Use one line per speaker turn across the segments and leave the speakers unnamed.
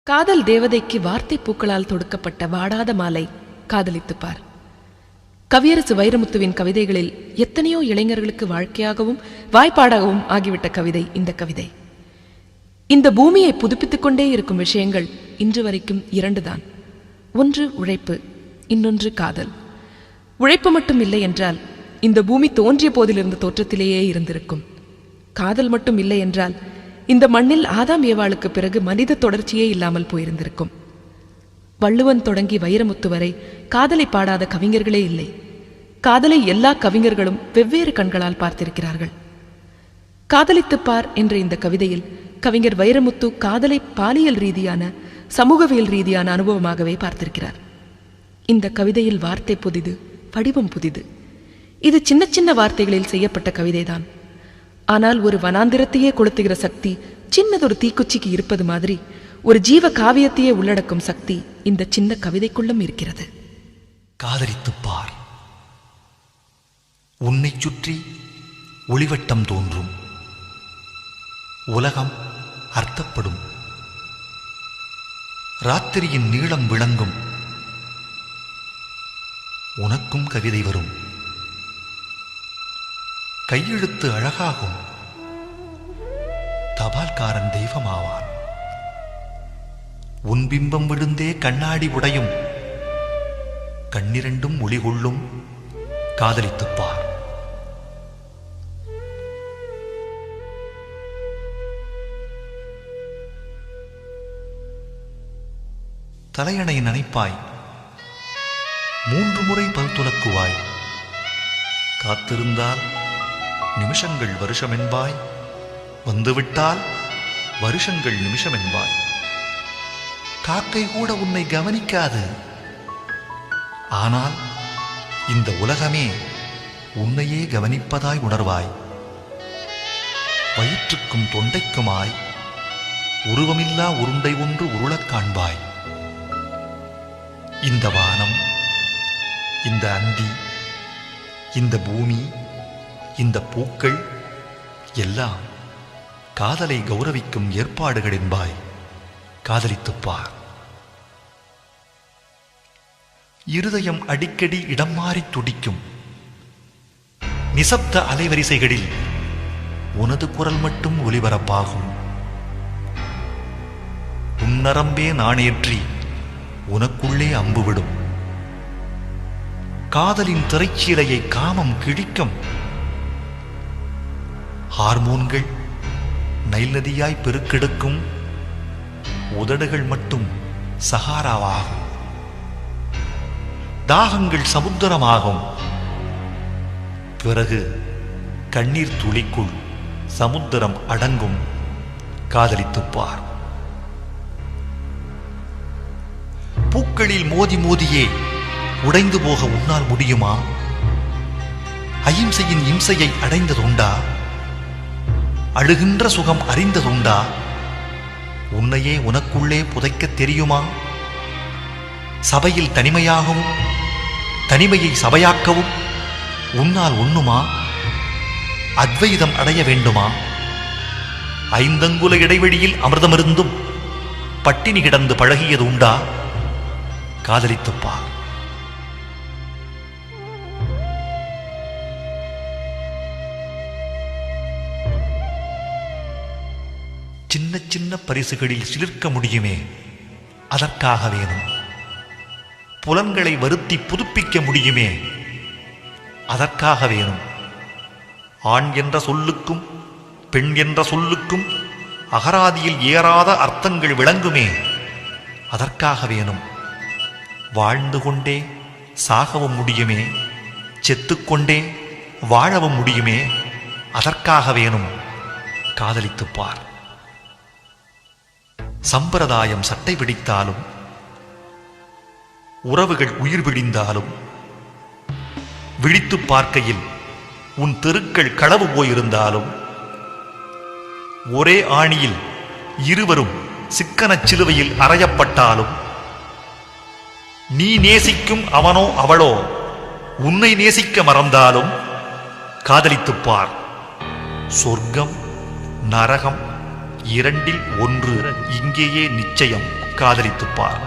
காதல் தேவதைக்கு வார்த்தை பூக்களால் தொடுக்கப்பட்ட வாடாத மாலை காதலித்துப்பார். கவியரசு வைரமுத்துவின் கவிதைகளில் எத்தனையோ இளைஞர்களுக்கு வாழ்க்கையாகவும் வாய்ப்பாடாகவும் ஆகிவிட்ட கவிதை இந்த கவிதை. இந்த பூமியை புதுப்பித்துக் கொண்டே இருக்கும் விஷயங்கள் இன்று வரைக்கும் இரண்டுதான். ஒன்று உழைப்பு, இன்னொன்று காதல். உழைப்பு மட்டும் இல்லை என்றால் இந்த பூமி தோன்றிய போதிலிருந்து தோற்றத்திலேயே இருந்திருக்கும். காதல் மட்டும் இல்லை என்றால் இந்த மண்ணில் ஆதாம் ஏவாளுக்கு பிறகு மனித தொடர்ச்சியே இல்லாமல் போயிருந்திருக்கும். வள்ளுவன் தொடங்கி வைரமுத்து வரை காதலை பாடாத கவிஞர்களே இல்லை. காதலை எல்லா கவிஞர்களும் வெவ்வேறு கண்களால் பார்த்திருக்கிறார்கள். காதலித்துப்பார் என்ற இந்த கவிதையில் கவிஞர் வைரமுத்து காதலை பாலியல் ரீதியான சமூகவியல் ரீதியான அனுபவமாகவே பார்த்திருக்கிறார். இந்த கவிதையில் வார்த்தை புதிது, வடிவம் புதிது. இது சின்ன சின்ன வார்த்தைகளில் செய்யப்பட்ட கவிதைதான். ஆனால் ஒரு வனாந்திரத்தையே கொளுத்துகிற சக்தி சின்னதொரு தீக்குச்சிக்கு இருப்பது மாதிரி ஒரு ஜீவ காவியத்தையே உள்ளடக்கும் சக்தி இந்த சின்ன கவிதைக்குள்ளும் இருக்கிறது.
காதலித்துப்பார். உன்னை சுற்றி ஒளிவட்டம் தோன்றும், உலகம் அர்த்தப்படும், ராத்திரியின் நீளம் விளங்கும், உனக்கும் கவிதை வரும், கையெழுத்து அழகாகும், தபால்காரன் தெய்வமாவான், உன் பிம்பம் விழுந்தே கண்ணாடி உடையும், கண்ணிரண்டும் ஒளி கொள்ளும். காதலித்துப்பார். தலையணை நனைப்பாய், 3 முறை பல் துலக்குவாய், காத்திருந்தால் நிமிஷங்கள் வருஷம் என்பாய், வந்துவிட்டால் வருஷங்கள் நிமிஷம் என்பாய். காக்கை கூட உன்னை கவனிக்காது, ஆனால் இந்த உலகமே உன்னையே கவனிப்பதாய் உணர்வாய். வயிற்றுக்கும் தொண்டைக்குமாய் உருவமில்லா உருண்டை ஒன்று உருளக் காண்பாய். இந்த வானம், இந்த அந்தி, இந்த பூமி, இந்த பூக்கள் எல்லாம் காதலை கௌரவிக்கும் ஏற்பாடுகள் என்பாய். காதலித்துப்பார். இருதயம் அடிக்கடி இடம் மாறி துடிக்கும். நிசப்த அலைவரிசைகளில் உனது குரல் மட்டும் ஒலிபரப்பாகும். உன்னரம்பே நாணேற்றி உனக்குள்ளே அம்புவிடும். காதலின் திரைச்சீலையை காமம் கிழிக்கும். ஹார்மோன்கள் நைல் நதியாய் பெருக்கெடுக்கும். உதடுகள் மட்டும் சஹாராவாகும். தாகங்கள் சமுத்திரமாகும். பிறகு கண்ணீர் துளிக்குள் சமுத்திரம் அடங்கும். காதலித்துப்பார். பூக்களில் மோதி மோதியே உடைந்து போக உன்னால் முடியுமா? அகிம்சையின் இம்சையை அடைந்ததுண்டா? அழுகின்ற சுகம் அறிந்ததுண்டா? உன்னையே உனக்குள்ளே புதைக்க தெரியுமா? சபையில் தனிமையாகவும் தனிமையை சபையாக்கவும் உன்னால் ஒண்ணுமா? அத்வைதம் அடைய வேண்டுமா? 5 அங்குல இடைவெளியில் அமிர்தமிருந்தும் பட்டினி கிடந்து பழகியது உண்டா? காதலித்துப்பார். சின்ன சின்ன பரிசுகளில் சிலிர்க்க முடியுமே, அதற்காக வேணும். புலன்களை வருத்தி புதுப்பிக்க முடியுமே, அதற்காக வேணும். ஆண் என்ற சொல்லுக்கும் பெண் என்ற சொல்லுக்கும் அகராதியில் ஏறாத அர்த்தங்கள் விளங்குமே, அதற்காக வேணும். வாழ்ந்து கொண்டே சாகவும் முடியுமே, செத்துக்கொண்டே வாழவும் முடியுமே, அதற்காக வேணும். காதலித்துப்பார். சம்பிரதாயம் சட்டை பிடித்தாலும், உறவுகள் உயிர் பிடிந்தாலும், விழித்து பார்க்கையில் உன் தெருக்கள் களவு போயிருந்தாலும், ஒரே ஆணியில் இருவரும் சிக்கனச் சிலுவையில் அறையப்பட்டாலும், நீ நேசிக்கும் அவனோ அவளோ உன்னை நேசிக்க மறந்தாலும், காதலித்துப்பார். சொர்க்கம், நரகம், இரண்டில் ஒன்று இங்கேயே நிச்சயம். காதலித்துப் பார்.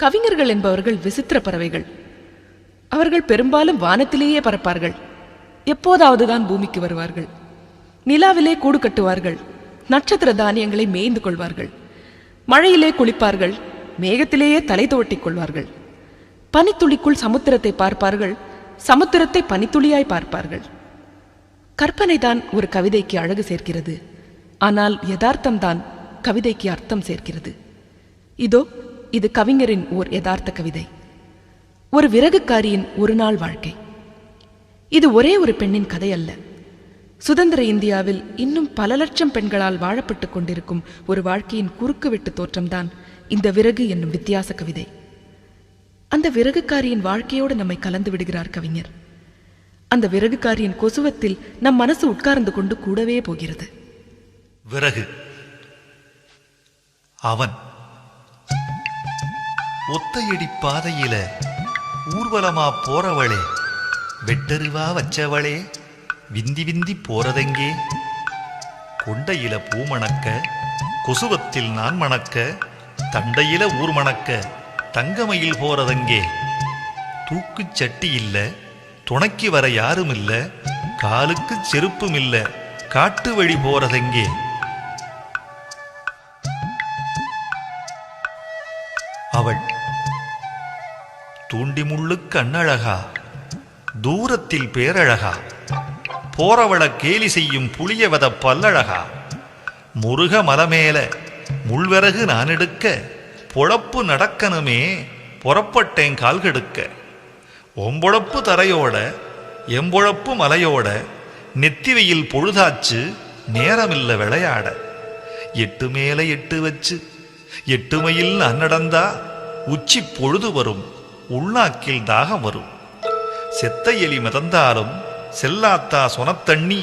கவிஞர்கள் என்பவர்கள் விசித்திர பறவைகள். அவர்கள் பெரும்பாலும் வானத்திலேயே பறப்பார்கள். எப்போதாவதுதான் பூமிக்கு வருவார்கள். நிலாவிலே கூடு கட்டுவார்கள். நட்சத்திர தானியங்களை மேய்ந்து கொள்வார்கள். மழையிலே குளிப்பார்கள். மேகத்திலேயே தலை துவட்டிக் கொள்வார்கள். பனித்துளிக்குள் சமுத்திரத்தை பார்ப்பார்கள். சமுத்திரத்தை பனித்துளியாய் பார்ப்பார்கள். கற்பனைதான் ஒரு கவிதைக்கு அழகு சேர்க்கிறது. ஆனால் யதார்த்தம்தான் கவிதைக்கு அர்த்தம் சேர்க்கிறது. இதோ இது கவிஞரின் ஓர் யதார்த்த கவிதை. ஒரு விறகுக்காரியின் ஒரு நாள் வாழ்க்கை. இது ஒரே ஒரு பெண்ணின் கதை அல்ல. சுதந்திர இந்தியாவில் இன்னும் பல லட்சம் பெண்களால் வாழப்பட்டுக் கொண்டிருக்கும் ஒரு வாழ்க்கையின் குறுக்கு வெட்டு தோற்றம்தான் இந்த விறகு என்னும் வித்தியாச கவிதை. அந்த விறகுக்காரியின் வாழ்க்கையோடு நம்மை கலந்து விடுகிறார் கவிஞர். அந்த விறகுக்காரியின் கொசுவத்தில் நம் மனசு உட்கார்ந்து கொண்டு கூடவே போகிறது.
விறகு அவன் ஒத்தையடி பாதையில ஊர்வலமா போறவளே, வெட்டறிவா வச்சவளே, விந்தி விந்தி போறதெங்கே? கொண்டையில பூ மணக்க, கொசுவத்தில் நான் மணக்க, தண்டையில ஊர் மணக்க, தங்கமயில் போறதெங்கே? தூக்குச் சட்டி இல்ல, துணைக்கு வர யாரும் இல்ல, காலுக்கு செருப்பும் இல்ல, காட்டு வழி போறதெங்கே? அவள் தூண்டி முள்ளுக்கு அண்ணழகா, தூரத்தில் பேரழகா, போறவள கேலி செய்யும் புளியவத பல்லழகா, முருக மலமேல முள்விறகு நான் எடுக்க, பொழப்பு நடக்கணுமே புறப்பட்டேன் கால்கெடுக்க. ஒம்பொழப்பு தரையோட எம்பொழப்பு மலையோட, நெத்தி வெயில் பொழுதாச்சு நேரமில்ல விளையாட. எட்டு மேல எட்டு வச்சு எட்டுமையில் நான் நடந்தா, உச்சி பொழுது வரும் உள்நாக்கில் தாகம் வரும். செத்த எலி மிதந்தாலும் செல்லாத்தா சொனத்தண்ணி,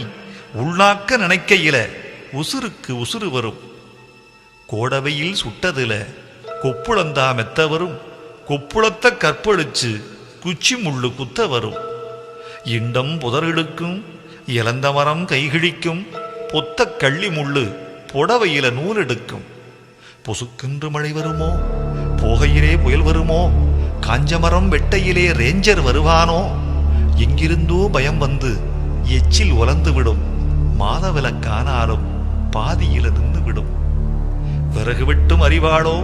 உள்நாக்க நினைக்கையில உசுருக்கு உசுறு வரும். கோடவையில் சுட்டதுல கொப்புளந்தா மெத்த வரும், கொப்புளத்த கற்பழிச்சு குச்சி முள்ளு குத்த வரும். இண்டம் புதறிடுக்கும் இளந்த மரம் கைகிழிக்கும், பொத்த கள்ளி முள்ளு புடவையில நூல் எடுக்கும். பொசுக்கென்று மழை வருமோ, போகையிலே புயல் வருமோ, காஞ்சமரம் வெட்டையிலே ரேஞ்சர் வருவானோ? எங்கிருந்தோ பயம் வந்து எச்சில் உலர்ந்து விடும், மாதவிலக்கானாலும் பாதியில நின்று விடும். விறகு வெட்டும் அறிவாளோ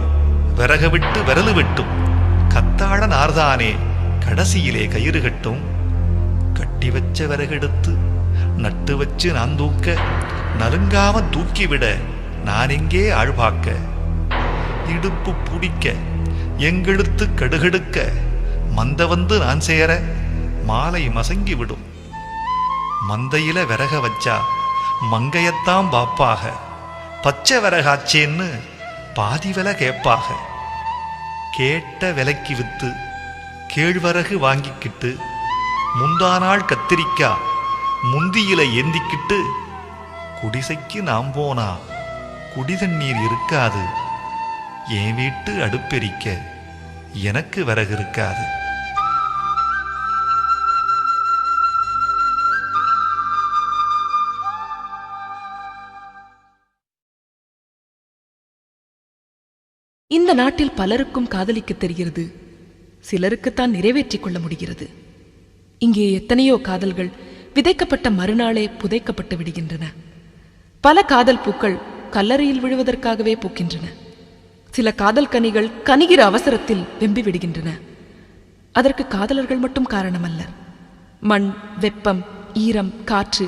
விறகு விட்டு விரலு வெட்டும், கத்தாழ நார்தானே கடைசியிலே கயிறு கட்டும். கட்டி வச்ச விறகெடுத்து நட்டு வச்சு நான் தூக்க, நலுங்காம தூக்கிவிட நான் எங்கே ஆழ்பாக்க. இடுப்பு பிடிக்க எங்கெழுத்து கடுகெடுக்க, மந்த வந்து நான் சேர மாலை மசங்கி விடும். மந்தையில விறக வச்சா மங்கையத்தான் பாப்பாக, பச்சை விறகாச்சேன்னு பாதி விலை கேட்பாக. கேட்ட விலைக்கு வித்து கேழ்வரகு வாங்கிக்கிட்டு, முந்தானாள் கத்திரிக்கா முந்தியில ஏந்திக்கிட்டு, குடிசைக்கு நாம் போனா குடிதண்ணீர் இருக்காது, என் வீட்டு அடுப்பெரிக்க எனக்கு விறகு இருக்காது.
இந்த நாட்டில் பலருக்கும் காதலிக்க தெரிகிறது, சிலருக்குத்தான் நிறைவேற்றிக் கொள்ள முடிகிறது. இங்கே எத்தனையோ காதல்கள் விதைக்கப்பட்ட மறுநாளே புதைக்கப்பட்டு விடுகின்றன. பல காதல் பூக்கள் கல்லறையில் விழுவதற்காகவே பூக்கின்றன. சில காதல் கனிகள் கனிகிற அவசரத்தில் வெம்பி விடுகின்றன. அதற்கு காதலர்கள் மட்டும் காரணமல்ல. மண், வெப்பம், ஈரம், காற்று,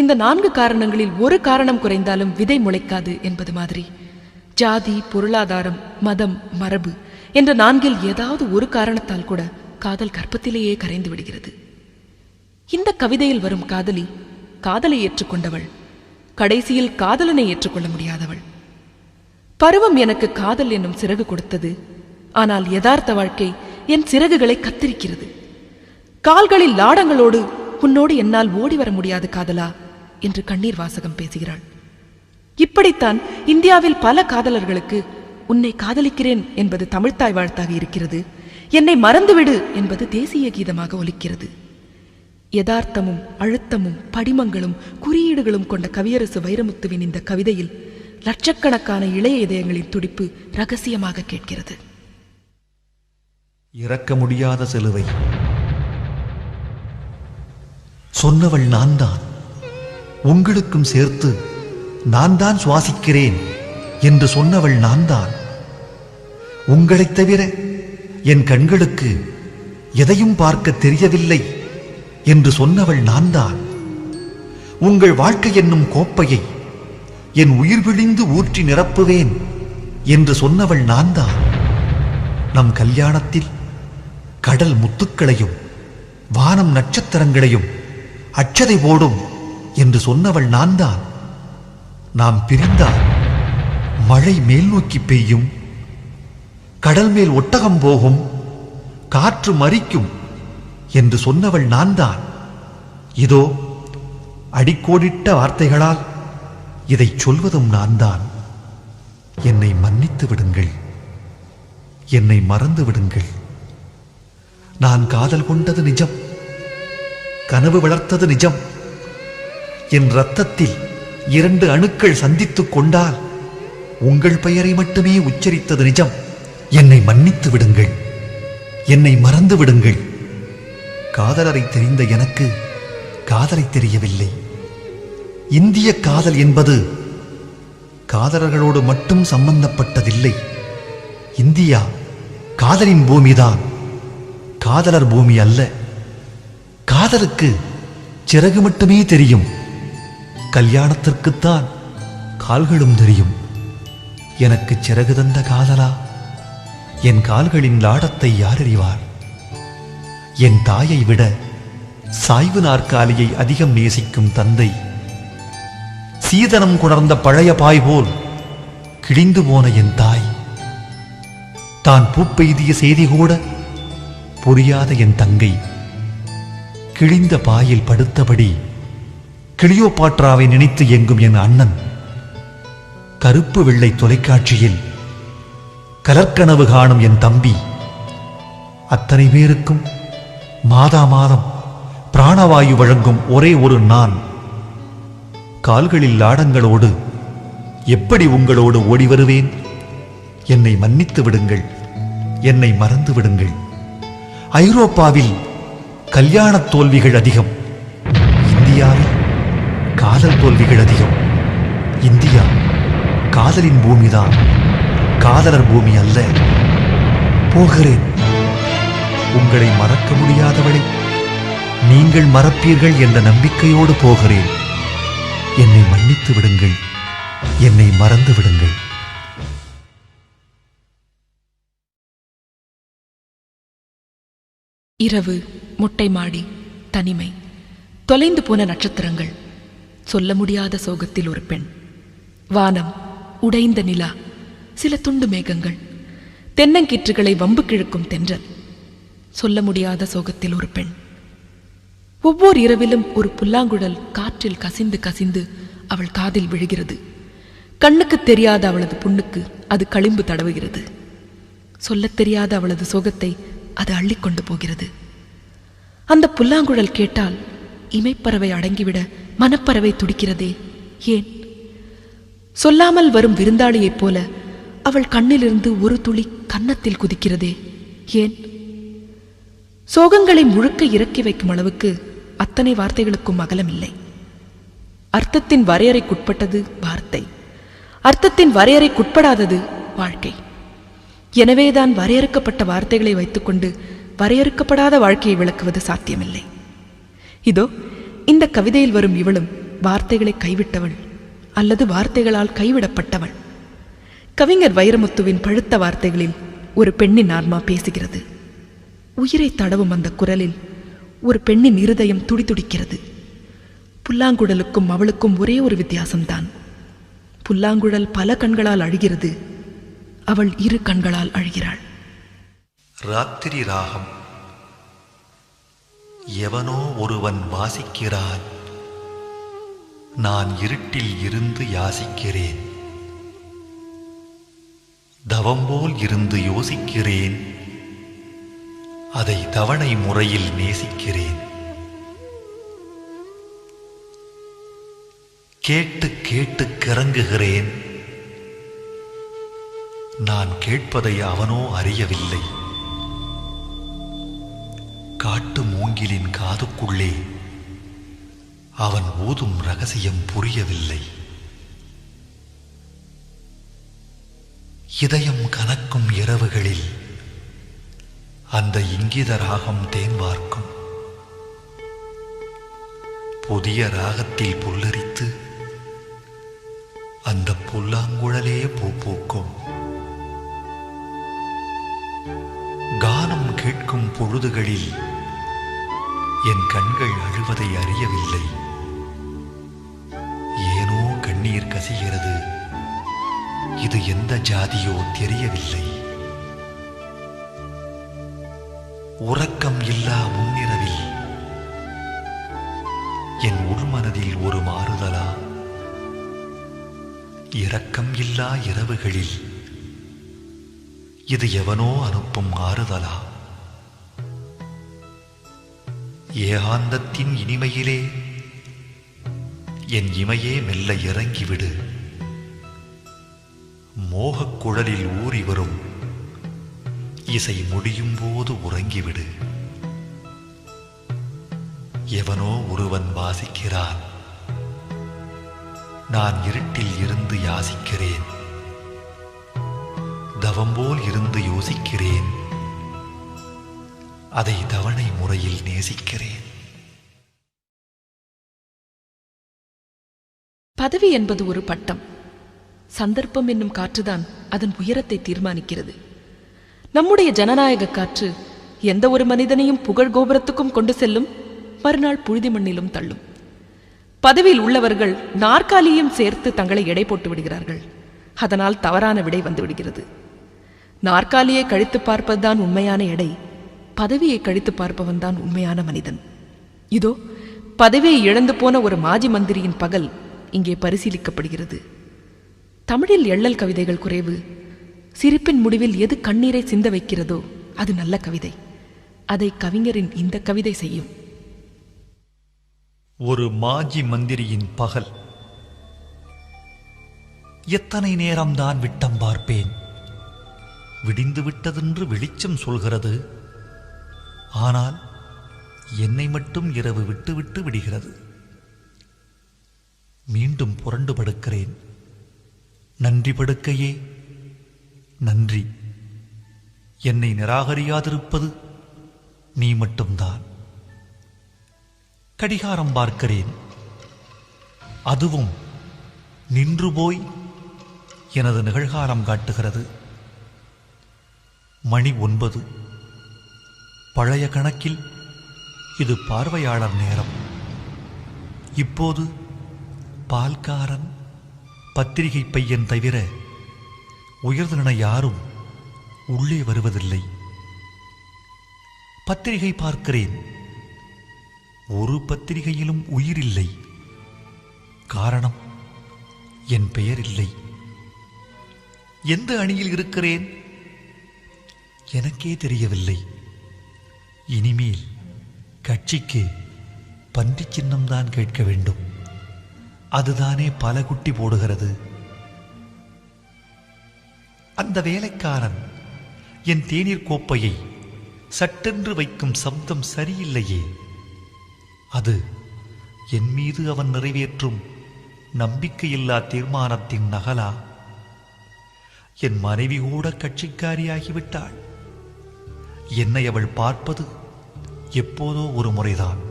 இந்த 4 காரணங்களில் ஒரு காரணம் குறைந்தாலும் விதை முளைக்காது என்பது மாதிரி ஜாதி, பொருளாதாரம், மதம், மரபு என்ற 4இல் ஏதாவது ஒரு காரணத்தால் கூட காதல் கர்ப்பத்திலேயே கரைந்து விடுகிறது. இந்த கவிதையில் வரும் காதலி காதலை ஏற்றுக்கொண்டவள், கடைசியில் காதலனை ஏற்றுக்கொள்ள முடியாதவள். பருவம் எனக்கு காதல் என்னும் சிறகு கொடுத்தது, ஆனால் யதார்த்த வாழ்க்கை என் சிறகுகளை கத்திரிக்கிறது. கால்களில் லாடங்களோடு உன்னோடு என்னால் ஓடி வர முடியாது காதலா என்று கண்ணீர் வாசகம் பேசுகிறாள். இப்படித்தான் இந்தியாவில் பல காதலர்களுக்கு உன்னை காதலிக்கிறேன் என்பது தமிழ்த்தாய் வாழ்த்தாக இருக்கிறது, என்னை மறந்துவிடு என்பது தேசிய கீதமாக ஒலிக்கிறது. யதார்த்தமும் அழுத்தமும் படிமங்களும் குறியீடுகளும் கொண்ட கவியரசு வைரமுத்துவின் இந்த கவிதையில் லட்சக்கணக்கான இளைய இதயங்களின் துடிப்பு ரகசியமாக கேட்கிறது.
இறக்க முடியாத சிலுவை. சொன்னவள் நான் தான். உங்களுக்கும் சேர்த்து நான் தான் சுவாசிக்கிறேன் என்று சொன்னவள் நான் தான். உங்களைத் தவிர என் கண்களுக்கு எதையும் பார்க்க தெரியவில்லை என்று சொன்னவள் நான் தான். உங்கள் வாழ்க்கை என்னும் கோப்பையை என் உயிர் விழிந்து ஊற்றி நிரப்புவேன் என்று சொன்னவள் நான் தான். நம் கல்யாணத்தில் கடல் முத்துக்களையும் வானம் நட்சத்திரங்களையும் அட்சதை போடும் என்று சொன்னவள் நான் தான். நாம் பிரிந்தால் மழை மேல் நோக்கி பெய்யும், கடல் மேல் ஒட்டகம் போகும், காற்று மறிக்கும் என்று சொன்னவள் நான் தான். இதோ அடிக்கோடிட்ட வார்த்தைகளால் இதை சொல்வதும் நான் தான். என்னை மன்னித்து விடுங்கள், என்னை மறந்து விடுங்கள். நான் காதல் கொண்டது நிஜம், கனவு வளர்த்தது நிஜம். என் இரத்தத்தில் 2 அணுக்கள் சந்தித்துக் கொண்டால் உங்கள் பெயரை மட்டுமே உச்சரித்தது நிஜம். என்னை மன்னித்து விடுங்கள், என்னை மறந்து விடுங்கள். காதலரை தெரிந்த எனக்கு காதலை தெரியவில்லை. இந்திய காதல் என்பது காதலர்களோடு மட்டும் சம்பந்தப்பட்டதில்லை. இந்தியா காதலின் பூமிதான், காதலர் பூமி அல்ல. காதலுக்கு சிறகு மட்டுமே தெரியும், கல்யாணத்திற்குத்தான் கால்களும் தெரியும். எனக்கு சிறகு தந்த காதலா, என் கால்களின் லாடத்தை யார் அறிவார்? என் தாயை விட சாய்வு நாற்காலியை அதிகம் நேசிக்கும் தந்தை, சீதனம் குணர்ந்த பழைய பாய் போல் கிழிந்து போன என் தாய், தான் பூப்பெய்திய செய்தி கூட புரியாத என் தங்கை, கிழிந்த பாயில் படுத்தபடி கிளியோபாட்ராவை நினைத்து எங்கும் என் அண்ணன், கருப்பு வெள்ளை தொலைக்காட்சியில் கலர்கனவு காணும் என் தம்பி, அத்தனை பேருக்கும் மாதா மாதம் பிராணவாயு வழங்கும் ஒரே ஒரு நான். கால்களில் லாடங்களோடு எப்படி உங்களோடு ஓடி வருவேன்? என்னை மன்னித்து விடுங்கள், என்னை மறந்து விடுங்கள். ஐரோப்பாவில் கல்யாண தோல்விகள் அதிகம், இந்தியாவில் காதல் தோல்விகள் அதிகம். இந்தியா காதலின் பூமிதான், காதலர் பூமி அல்ல. போகிறேன். உங்களை மறக்க முடியாதவளை நீங்கள் மறப்பீர்கள் என்ற நம்பிக்கையோடு போகிறேன். என்னை மன்னித்து விடுங்கள், என்னை மறந்து விடுங்கள்.
இரவு, மொட்டை மாடி, தனிமை, தொலைந்து போன நட்சத்திரங்கள், சொல்ல முடியாத சோகத்தில் ஒரு பெண், வானம், உடைந்த நிலா, சில துண்டு மேகங்கள், தென்னங்கீற்றுகளை வம்பு கிழக்கும் தென்றல், சொல்ல முடியாத சோகத்தில் ஒரு பெண். ஒவ்வொரு இரவிலும் ஒரு புல்லாங்குழல் காற்றில் கசிந்து கசிந்து அவள் காதில் விழுகிறது. கண்ணுக்கு தெரியாத அவளது புண்ணுக்கு அது களிம்பு தடவுகிறது. சொல்லத் தெரியாத அவளது சோகத்தை அது அள்ளிக்கொண்டு போகிறது. அந்த புல்லாங்குழல் கேட்டால் இமைப்பறவை அடங்கிவிட மனப்பறவை துடிக்கிறதே, ஏன்? சொல்லாமல் வரும் விருந்தாளியைப் போல அவள் கண்ணிலிருந்து ஒரு துளி கன்னத்தில் குதிக்கிறதே, ஏன்? சோகங்களை முழுக்க இறக்கி வைக்கும் அளவுக்கு அத்தனை வார்த்தைகளுக்கும் அகலமில்லை. அர்த்தத்தின் வரையறைக்குட்பட்டது வார்த்தை, அர்த்தத்தின் வரையறைக்குட்படாதது வாழ்க்கை. எனவேதான் வரையறுக்கப்பட்ட வார்த்தைகளை வைத்துக்கொண்டு வரையறுக்கப்படாத வாழ்க்கையை விளக்குவது சாத்தியமில்லை. இதோ இந்த கவிதையில் வரும் இவளும் வார்த்தைகளை கைவிட்டவள் அல்லது வார்த்தைகளால் கைவிடப்பட்டவள். கவிஞர் வைரமுத்துவின் பழுத்த வார்த்தைகளில் ஒரு பெண்ணின் ஆன்மா பேசுகிறது. உயிரை தடவும் அந்த குரலில் ஒரு பெண்ணின் இருதயம் துடிதுடிக்கிறது. புல்லாங்குழலுக்கும் அவளுக்கும் ஒரே ஒரு வித்தியாசம்தான். புல்லாங்குழல் பல கண்களால் அழுகிறது, அவள் 2 கண்களால் அழுகிறாள்.
ராத்திரி ராகம். எவனோ ஒருவன் வாசிக்கிறான், நான் இருட்டில் இருந்து யாசிக்கிறேன். தவம்போல் இருந்து யோசிக்கிறேன், அதை தவணை முறையில் நேசிக்கிறேன். கேட்டு கேட்டு கிறங்குகிறேன். நான் கேட்பதை அவனோ அறியவில்லை. காட்டு மூங்கிலின் காதுக்குள்ளே அவன் ஊதும் ரகசியம் புரியவில்லை. இதயம் கனக்கும் இரவுகளில் அந்த இங்கித ராகம் தேன் வார்க்கும். புதிய ராகத்தில் புல்லரித்து அந்த புல்லாங்குழலே பூ பூக்கும். கானம் கேட்கும் பொழுதுகளில் என் கண்கள் அழுவதை அறியவில்லை. ஏனோ கண்ணீர் கசிகிறது. இது எந்த ஜாதியோ தெரியவில்லை. உறக்கம் இல்லா முன்னிரவில் என் உள்மனதில் ஒரு மாறுதலா? இரக்கம் இல்லா இரவுகளில் இது எவனோ அனுப்பும் ஆறுதலா? ஏகாந்தத்தின் இனிமையிலே என் இமையே மெல்ல இறங்கிவிடு. மோகக் குழலில் ஊறி வரும் இசை முடியும் போது உறங்கிவிடு. எவனோ ஒருவன் வாசிக்கிறான். நான் இருட்டில் இருந்து யாசிக்கிறேன். தவம்போல் இருந்து யோசிக்கிறேன். அதை தவணை முறையில் நேசிக்கிறேன்.
பதவி என்பது ஒரு பட்டம். சந்தர்ப்பம் என்னும் காற்றுதான் அதன் உயரத்தை தீர்மானிக்கிறது. நம்முடைய ஜனநாயக காற்று எந்த ஒரு மனிதனையும் புகழ் கோபுரத்துக்கும் கொண்டு செல்லும், மறுநாள் புழுதி மண்ணிலும் தள்ளும். பதவியில் உள்ளவர்கள் நாற்காலியும் சேர்த்து தங்களை எடை போட்டு விடுகிறார்கள். அதனால் தவறான விடை வந்து விடுகிறது. நாற்காலியை கழித்து பார்ப்பதுதான் உண்மையான எடை. பதவியை கழித்து பார்ப்பவன் தான் உண்மையான மனிதன். இதோ பதவியை இழந்து போன ஒரு மாஜி மந்திரியின் பகல் இங்கே பரிசீலிக்கப்படுகிறது. தமிழில் எள்ளல் கவிதைகள் குறைவு. சிரிப்பின் முடிவில் எது கண்ணீரை சிந்த வைக்கிறதோ அது நல்ல கவிதை. அதை கவிஞரின் இந்த கவிதை செய்யும்.
ஒரு மாஜி மந்திரியின் பகல். எத்தனை நேரம்தான் விட்டம் பார்ப்பேன்? விடிந்து விட்டதென்று வெளிச்சம் சொல்கிறது. ஆனால் என்னை மட்டும் இரவு விட்டு விட்டு விடுகிறது. மீண்டும் புரண்டு படுக்கிறேன். நன்றி படுக்கையே நன்றி. என்னை நிராகரியாதிருப்பது நீ மட்டும்தான். கடிகாரம் பார்க்கிறேன். அதுவும் நின்று போய் எனது நிகழ்காலம் காட்டுகிறது. மணி 9. பழைய கணக்கில் இது பார்வையாளர் நேரம். இப்போது பால்காரன், பத்திரிகை பையன் தவிர உயர்ந்தன யாரும் உள்ளே வருவதில்லை. பத்திரிகை பார்க்கிறேன். ஒரு பத்திரிகையிலும் உயிரில்லை. காரணம், என் பெயர் இல்லை. எந்த அணியில் இருக்கிறேன் எனக்கே தெரியவில்லை. இனிமேல் கட்சிக்கு பன்றி சின்னம்தான் கேட்க வேண்டும். அதுதானே பல குட்டி போடுகிறது. அந்த வேலைக்காரன் என் தேநீர் கோப்பையை சட்டென்று வைக்கும் சப்தம் சரியில்லையே. அது என் மீது அவன் நிறைவேற்றும் நம்பிக்கையில்லா தீர்மானத்தின் நகலா? என் மனைவி கூட கட்சிக்காரியாகிவிட்டாள். என்னை அவள் பார்ப்பது எப்போதோ ஒரு முறைதான்.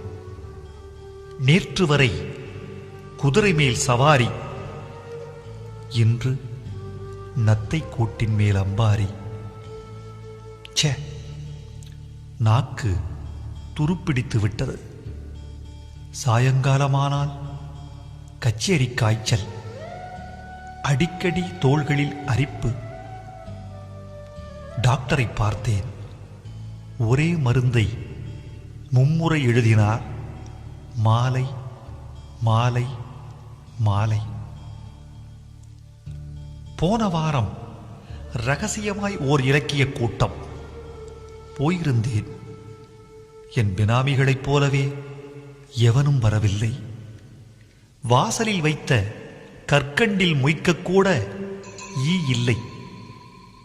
நேற்று வரை குதிரை மேல் சவாரி, இன்று நத்தை கோட்டின் மேல் அம்பாரி. ச்சே, நாக்கு துருப்பிடித்து விட்டது. சாயங்காலமானால் கச்சேரி காய்ச்சல். அடிக்கடி தோள்களில் அரிப்பு. டாக்டரை பார்த்தேன். ஒரே மருந்தை மும்முறை எழுதினார். மாலை மாலை மாலை. போன வாரம் ரகசியமாய் ஓர் இலக்கிய கூட்டம் போயிருந்தேன். என் பினாமிகளைப் போலவே எவனும் வரவில்லை.
வாசலில் வைத்த கற்கண்டில் மொய்க்கக்கூட ஈ இல்லை.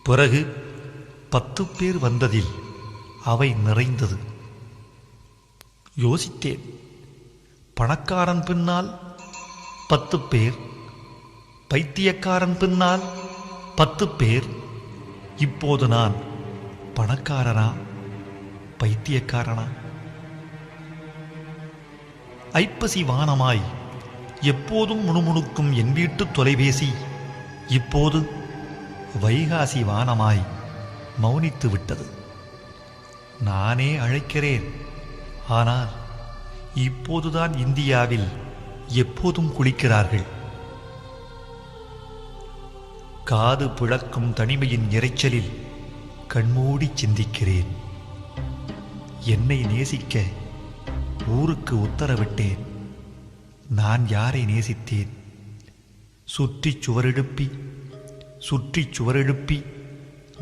பிறகு 10 பேர் வந்ததில் அவை நிறைந்தது. யோசித்தேன், பணக்காரன் பின்னால் 10 பேர், பைத்தியக்காரன் பின்னால் 10 பேர். இப்போது நான் பணக்காரனா பைத்தியக்காரனா? ஐப்பசி வானமாய் எப்போதும் முணுமுணுக்கும் என் வீட்டு தொலைபேசி இப்போது வைகாசி வானமாய் மௌனித்து விட்டது. நானே அழைக்கிறேன், ஆனால் இப்போதுதான் இந்தியாவில் எப்போதும் குளிக்கிறார்கள். காது பிளக்கும் தனிமையின் இரைச்சலில் கண்மூடி சிந்திக்கிறேன். என்னை நேசிக்க ஊருக்கு உத்தரவிட்டேன். நான் யாரை நேசித்தேன்? சுற்றி சுவரெழுப்பி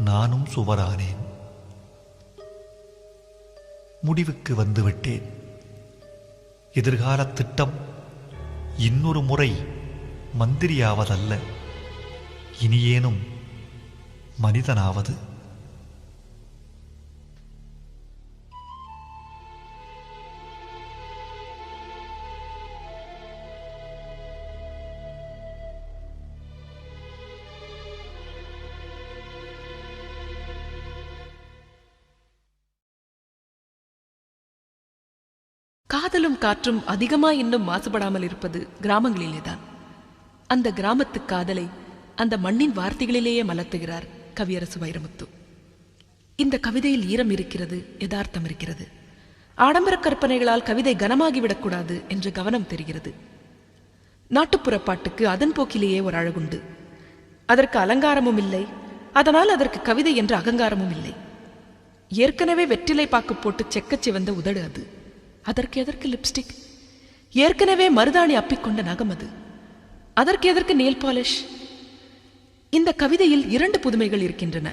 நானும் சுவரானேன். முடிவுக்கு வந்துவிட்டேன். எதிர்கால திட்டம் இன்னொரு முறை மந்திரியாவதல்ல, இனியேனும் மனிதனாவது.
காதலும் காற்றும் அதிகமாய் இன்னும் மாசுபடாமல் இருப்பது கிராமங்களிலேதான். அந்த கிராமத்து காதலை அந்த மண்ணின் வார்த்தைகளிலேயே மலர்த்துகிறார் கவியரசு வைரமுத்து. இந்த கவிதையில் ஈரம் இருக்கிறது, யதார்த்தம் இருக்கிறது. ஆடம்பர கற்பனைகளால் கவிதை கனமாகிவிடக்கூடாது என்ற கவனம் தெரிகிறது. நாட்டுப்புற பாட்டுக்கு அதன் போக்கிலேயே ஒரு அழகுண்டு. அதற்கு அலங்காரமும் இல்லை, அதனால் அதற்கு கவிதை என்ற அகங்காரமும் இல்லை. ஏற்கனவே வெற்றிலை பாக்கு போட்டு செக்கச் சிவந்த உதடு அது. அதற்கு எதற்கு லிப்ஸ்டிக்? ஏற்கனவே மருதாணி அப்பிக்கொண்ட நகம் அது. அதற்கு எதற்கு நெயில் பாலிஷ்? இந்த கவிதையில் 2 புதுமைகள் இருக்கின்றன.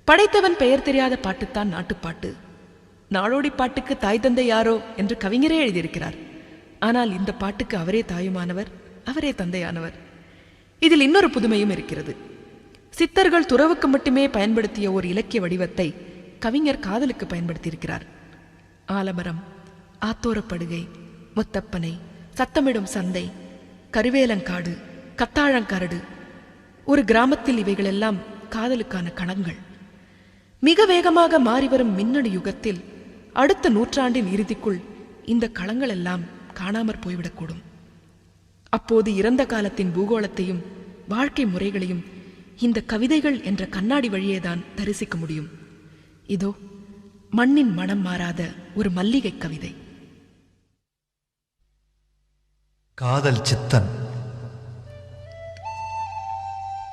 படைத்தவன் பெயர் தெரியாத பாட்டுத்தான் நாட்டுப்பாட்டு. நாடோடி பாட்டுக்கு தாய் தந்தை யாரோ என்று கவிஞரே எழுதியிருக்கிறார். ஆனால் இந்த பாட்டுக்கு அவரே தாயுமானவர், அவரே தந்தையானவர். இதில் இன்னொரு புதுமையும் இருக்கிறது. சித்தர்கள் துறவுக்கு மட்டுமே பயன்படுத்திய ஒரு இலக்கிய வடிவத்தை கவிஞர் காதலுக்கு பயன்படுத்தியிருக்கிறார். ஆலமரம், ஆத்தோரப்படுகை, முத்தப்பனை, சத்தமிடும் சந்தை, கருவேலங்காடு, கத்தாழங்கரடு. ஒரு கிராமத்தில் இவைகளெல்லாம் காதலுக்கான கணங்கள். மிக வேகமாக மாறிவரும் மின்னணு யுகத்தில் அடுத்த நூற்றாண்டின் இறுதிக்குள் இந்த களங்கள் எல்லாம் காணாமற் போய்விடக்கூடும். அப்போது இறந்த காலத்தின் பூகோளத்தையும் வாழ்க்கை முறைகளையும் இந்த கவிதைகள் என்ற கண்ணாடி வழியேதான் தரிசிக்க முடியும். இதோ மண்ணின் மனம் மாறாத ஒரு மல்லிகை கவிதை.
காதல் சித்தன்.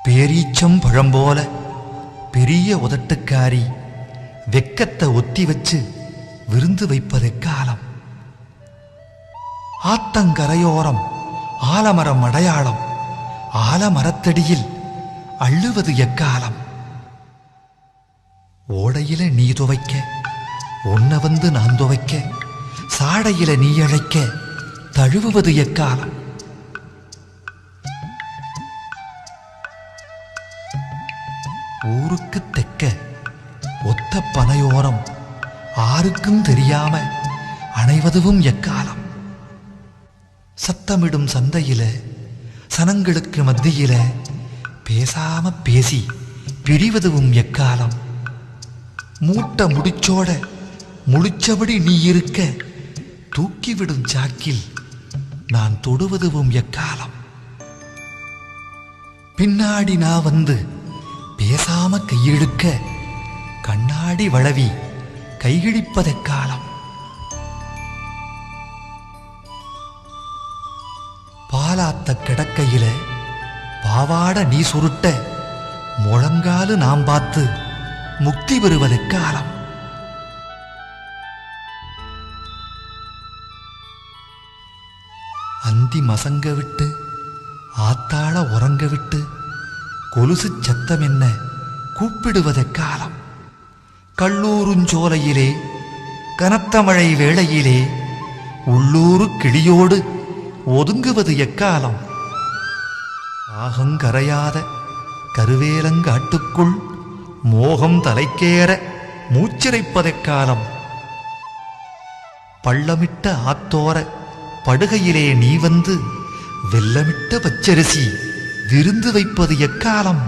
பேரீச்சம் பழம் போல பெரிய உதட்டுக்காரி வெக்கத்தை ஒத்தி வச்சு விருந்து வைப்பது காலம். ஆத்தங்கரையோரம் ஆலமரம் அடையாளம், ஆலமரத்தடியில் அள்ளுவது எக்காலம். ஓடையில நீ துவைக்க, உன்ன வந்து நான் துவைக்க, சாடையில நீ அழைக்க தழுவுவது எக்காலம். ஊருக்கு தெக்க ஒத்த பனையோரம் ஆருக்கும் தெரியாம அணைவதுவும் எக்காலம். சத்தமிடும் சந்தையில சனங்களுக்கு மத்தியில பேசாம பேசி பிரிவதுவும் எக்காலம். மூட்டை முடிச்சோட முடிச்சபடி நீ இருக்க தூக்கிவிடும் சாக்கில் நான் தொடுவதுவும் எக்காலம். பின்னாடி நான் வந்து பேசாம கையெடுக்க கண்ணாடி வளவி கைகிழிப்பதெக்காலம். பாலாத்த கிடக்கையில பாவாட நீ சுருட்ட முழங்காலு நாம் பார்த்து முக்தி பெறுவதெக்காலம். அந்தி மசங்க விட்டு ஆத்தாள உறங்க விட்டு கொலுசு சத்தம் என்ன கூப்பிடுவதெக்காலம். கல்லூருஞ்சோலையிலே கனத்த மழை வேளையிலே உள்ளூரு கிளியோடு ஒதுங்குவது எக்காலம்? ஆகங்கரையாத கருவேலங்காட்டுக்குள் மோகம் தலைக்கேற மூச்சிறைப்பதெக்காலம்? பள்ளமிட்ட ஆத்தோர படுகையிலே நீ வந்து வெள்ளமிட்ட பச்சரிசி விருந்து வைப்பது எக்காலம்?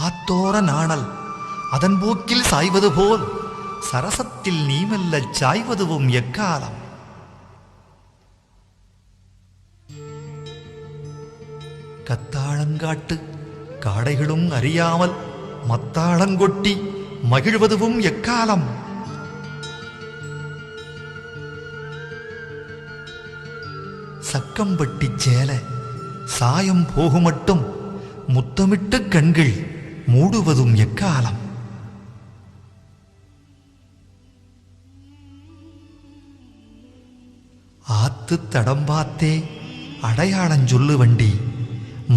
ஆத்தோர நாணல் அதன் போக்கில் சாய்வது போல் சரசத்தில் நீ மெல்லச் சாய்வதுவும் எக்காலம்? கத்தாழங்காட்டு காடைகளும் அறியாமல் மத்தாளங்கொட்டி மகிழ்வதுவும் எக்காலம்? சக்கம்பட்டி சேல சாயம் போகுமட்டும் முத்தமிட்டு கண்கள் மூடுவதும் எக்காலம்? ஆத்து தடம்பாத்தே அடையாளம் சொல்லு வண்டி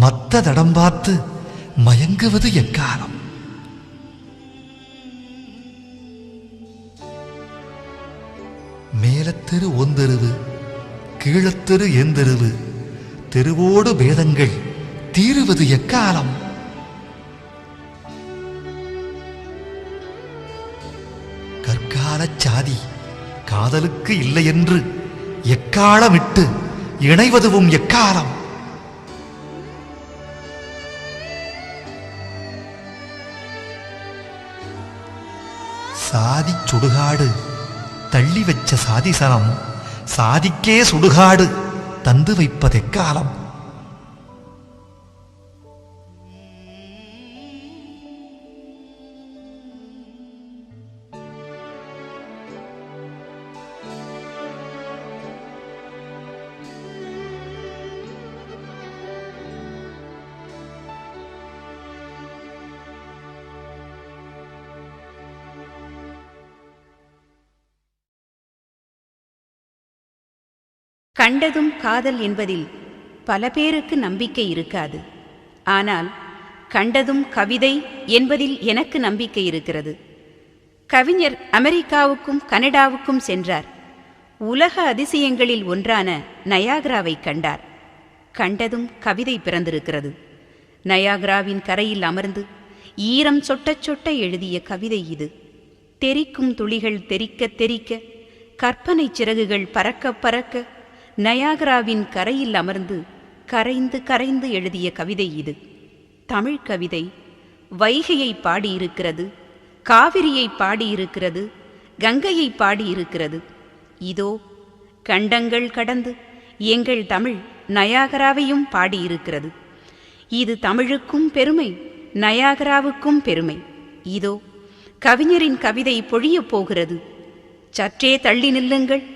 மத்த தடம்பாத்து மயங்குவது எக்காலம்? மேலத்தெரு ஒந்தெருவு கீழத்தெரு ஏந்தெருவு தெருவோடு பேதங்கள் தீருவது எக்காலம்? கற்காலச் சாதி காதலுக்கு இல்லை என்று எக்காலமிட்டு இணைவதுவும் எக்காலம்? சாதி சுடுகாடு தள்ளி வச்ச சாதிசனம் சாதிக்கே சுடுகாடு தந்து வைப்பதெக்காலம்?
கண்டதும் காதல் என்பதில் பல பேருக்கு நம்பிக்கை இருக்காது. ஆனால் கண்டதும் கவிதை என்பதில் எனக்கு நம்பிக்கை இருக்கிறது. கவிஞர் அமெரிக்காவுக்கும் கனடாவுக்கும் சென்றார். உலக அதிசயங்களில் ஒன்றான நயாகராவை கண்டார். கண்டதும் கவிதை பிறந்திருக்கிறது. நயாகராவின் கரையில் அமர்ந்து ஈரம் சொட்ட சொட்ட எழுதிய கவிதை இது. தெறிக்கும் துளிகள் தெறிக்க தெறிக்க கற்பனை சிறகுகள் பறக்க பறக்க நயாகராவின் கரையில் அமர்ந்து கரைந்து கரைந்து எழுதிய கவிதை இது. தமிழ் கவிதை வைகையை பாடியிருக்கிறது, காவிரியை பாடியிருக்கிறது, கங்கையை பாடியிருக்கிறது. இதோ கண்டங்கள் கடந்து எங்கள் தமிழ் நயாகராவையும் பாடியிருக்கிறது. இது தமிழுக்கும் பெருமை, நயாகராவுக்கும் பெருமை. இதோ கவிஞரின் கவிதை பொழியப் போகிறது. சற்றே தள்ளி நில்லுங்கள்,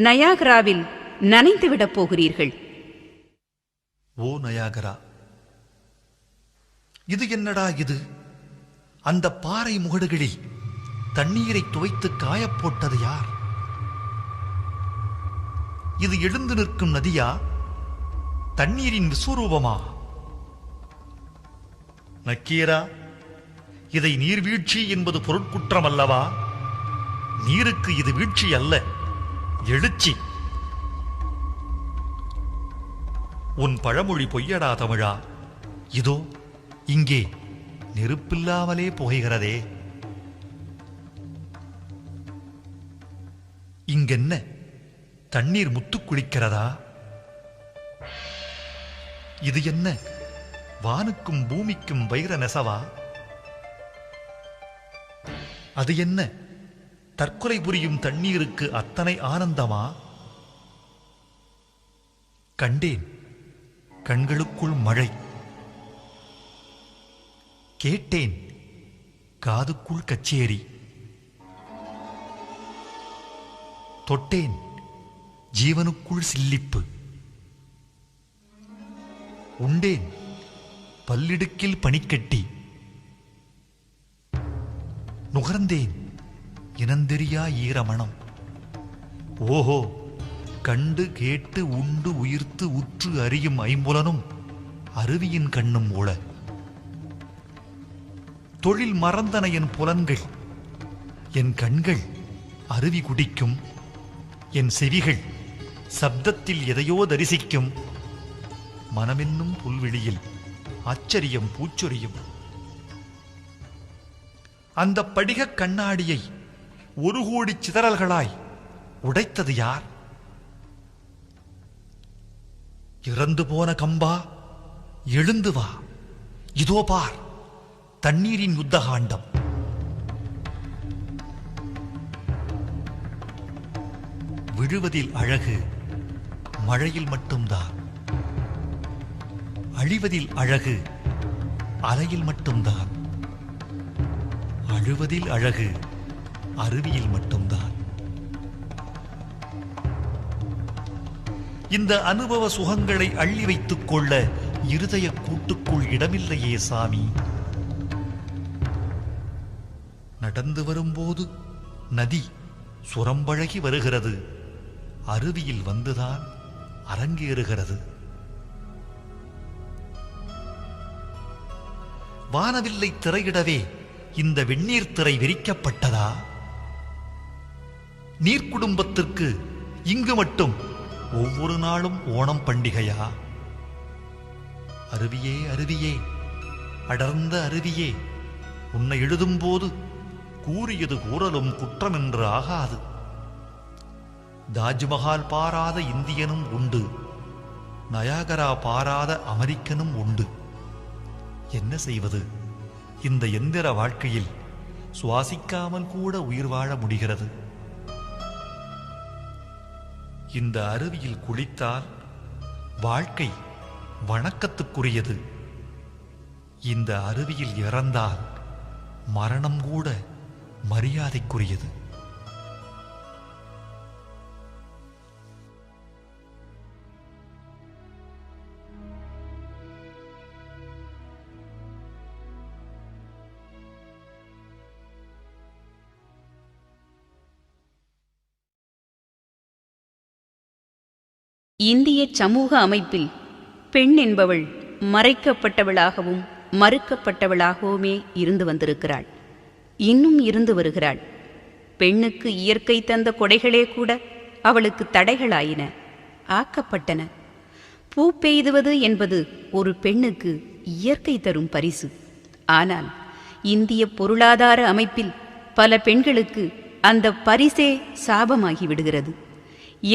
நயாகராவில் நனைந்துவிடப் போகிறீர்கள்.
ஓ நயாகரா, இது என்னடா இது? அந்த பாறை முகடுகளில் தண்ணீரை துவைத்து காயப்போட்டது யார்? இது எழுந்து நிற்கும் நதியா, தண்ணீரின் விஸ்வரூபமா? நக்கீரா, இதை நீர்வீழ்ச்சி என்பது பொருட்குற்றம் அல்லவா? நீருக்கு இது வீழ்ச்சி அல்ல, எழுச்சி. உன் பழமொழி பொய்யடா தமிழா. இதோ இங்கே நெருப்பில்லாமலே புகைகிறதே. இங்கென்ன தண்ணீர் முத்து குளிக்கிறதா? இது என்ன வானுக்கும் பூமிக்கும் வைர நெசவா? அது என்ன தற்கொலை புரியும் தண்ணீருக்கு அத்தனை ஆனந்தமா? கண்டேன் கண்களுக்குள் மழை, கேட்டேன் காதுக்குள் கச்சேரி, தொட்டேன் ஜீவனுக்குள் சில்லிப்பு, உண்டேன் பல்லிடுக்கில் பனிக்கட்டி, நுகர்ந்தேன் இனந்தெரியா ஈரமணம். ஓஹோ, கண்டு கேட்டு உண்டு உயிர்த்து உற்று அறியும் ஐம்புலனும் அருவியின் கண்ணும் ஊழ. தொழில் மறந்தன என் புலன்கள், என் கண்கள் அருவி குடிக்கும் என் செவிகள் சப்தத்தில் எதையோ தரிசிக்கும். மனமென்னும் புல்வெளியில் ஆச்சரியம் பூச்சொரியும். அந்த படிகக் கண்ணாடியை 1 கோடி சிதறல்களாய் உடைத்தது யார்? இறந்து போன கம்பா, எழுந்து வா, இதோ பார் தண்ணீரின் யுத்தகாண்டம். விழுவதில் அழகு மழையில் மட்டும்தான், அழிவதில் அழகு அலையில் மட்டும்தான், அழுவதில் அழகு அருவியில் மட்டும்தான். இந்த அனுபவ சுகங்களை அள்ளி வைத்துக் கொள்ள இருதய கூட்டுக்குள் இடமில்லையே சாமி. நடந்து வரும்போது நதி சுரம்பழகி வருகிறது, அருவியில் வந்துதான் அரங்கேறுகிறது. வானவில்லை திரையிடவே இந்த வெந்நீர் திரை விரிக்கப்பட்டதா? நீர்க்குடும்பத்திற்கு இங்கு மட்டும் ஒவ்வொரு நாளும் ஓணம் பண்டிகையா? அருவியே அருவியே, அடர்ந்த அருவியே, உன்னை எழுதும்போது கூறியது கூறலும் குற்றமென்று ஆகாது. தாஜ்மஹால் பாராத இந்தியனும் உண்டு, நயாகரா பாராத அமெரிக்கனும் உண்டு. என்ன செய்வது? இந்த எந்திர வாழ்க்கையில் சுவாசிக்காமல் கூட உயிர் வாழ முடிகிறது. இந்த அருவியில் குளித்தால் வாழ்க்கை வணக்கத்துக்குரியது. இந்த அருவியில் இறந்தால் மரணம் கூட மரியாதைக்குரியது.
இந்திய சமூக அமைப்பில் பெண் என்பவள் மறைக்கப்பட்டவளாகவும் மறுக்கப்பட்டவளாகவுமே இருந்து வந்திருக்கிறாள். இன்னும் இருந்து வருகிறாள். பெண்ணுக்கு இயற்கை தந்த கொடைகளே கூட அவளுக்கு தடைகளாயின, ஆக்கப்பட்டன. பூ பெய்துவது என்பது ஒரு பெண்ணுக்கு இயற்கை தரும் பரிசு. ஆனால் இந்திய பொருளாதார அமைப்பில் பல பெண்களுக்கு அந்த பரிசே சாபமாகி விடுகிறது.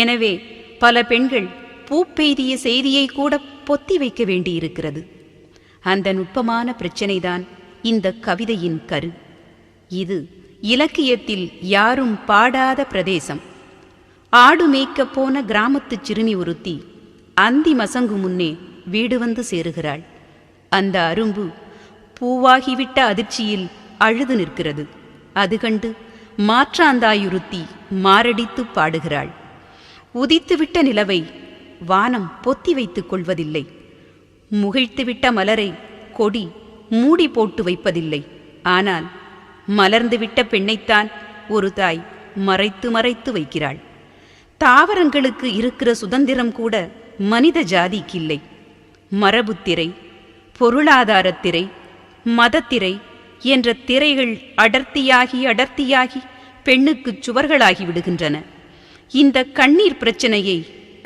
எனவே பல பெண்கள் பூ பெய்திய செய்தியை கூட பொத்தி வைக்க வேண்டியிருக்கிறது. அந்த நுட்பமான பிரச்சனைதான் இந்த கவிதையின் கரு. இது இலக்கியத்தில் யாரும் பாடாத பிரதேசம். ஆடு மேய்க்கப் போன கிராமத்துச் சிறுமி ஒருத்தி அந்தி மசங்கு முன்னே வீடு வந்து சேருகிறாள். அந்த அரும்பு பூவாகிவிட்ட அதிர்ச்சியில் அழுது நிற்கிறது. அது கண்டு மாற்றாந்தாயுறுத்தி மாரடித்து பாடுகிறாள். உதித்துவிட்ட நிலவை வானம் பொத்தி வைத்துக் கொள்வதில்லை. முகிழ்த்துவிட்ட மலரை கொடி மூடி போட்டு வைப்பதில்லை. ஆனால் மலர்ந்துவிட்ட பெண்ணைத்தான் ஒரு தாய் மறைத்து மறைத்து வைக்கிறாள். தாவரங்களுக்கு இருக்கிற சுதந்திரம் கூட மனித ஜாதிக்கில்லை. மரபுத்திரை, பொருளாதாரத்திரை, மதத்திரை என்ற திரைகள் அடர்த்தியாகி அடர்த்தியாகி பெண்ணுக்கு சுவர்களாகி விடுகின்றன. இந்த கண்ணீர் பிரச்சனையை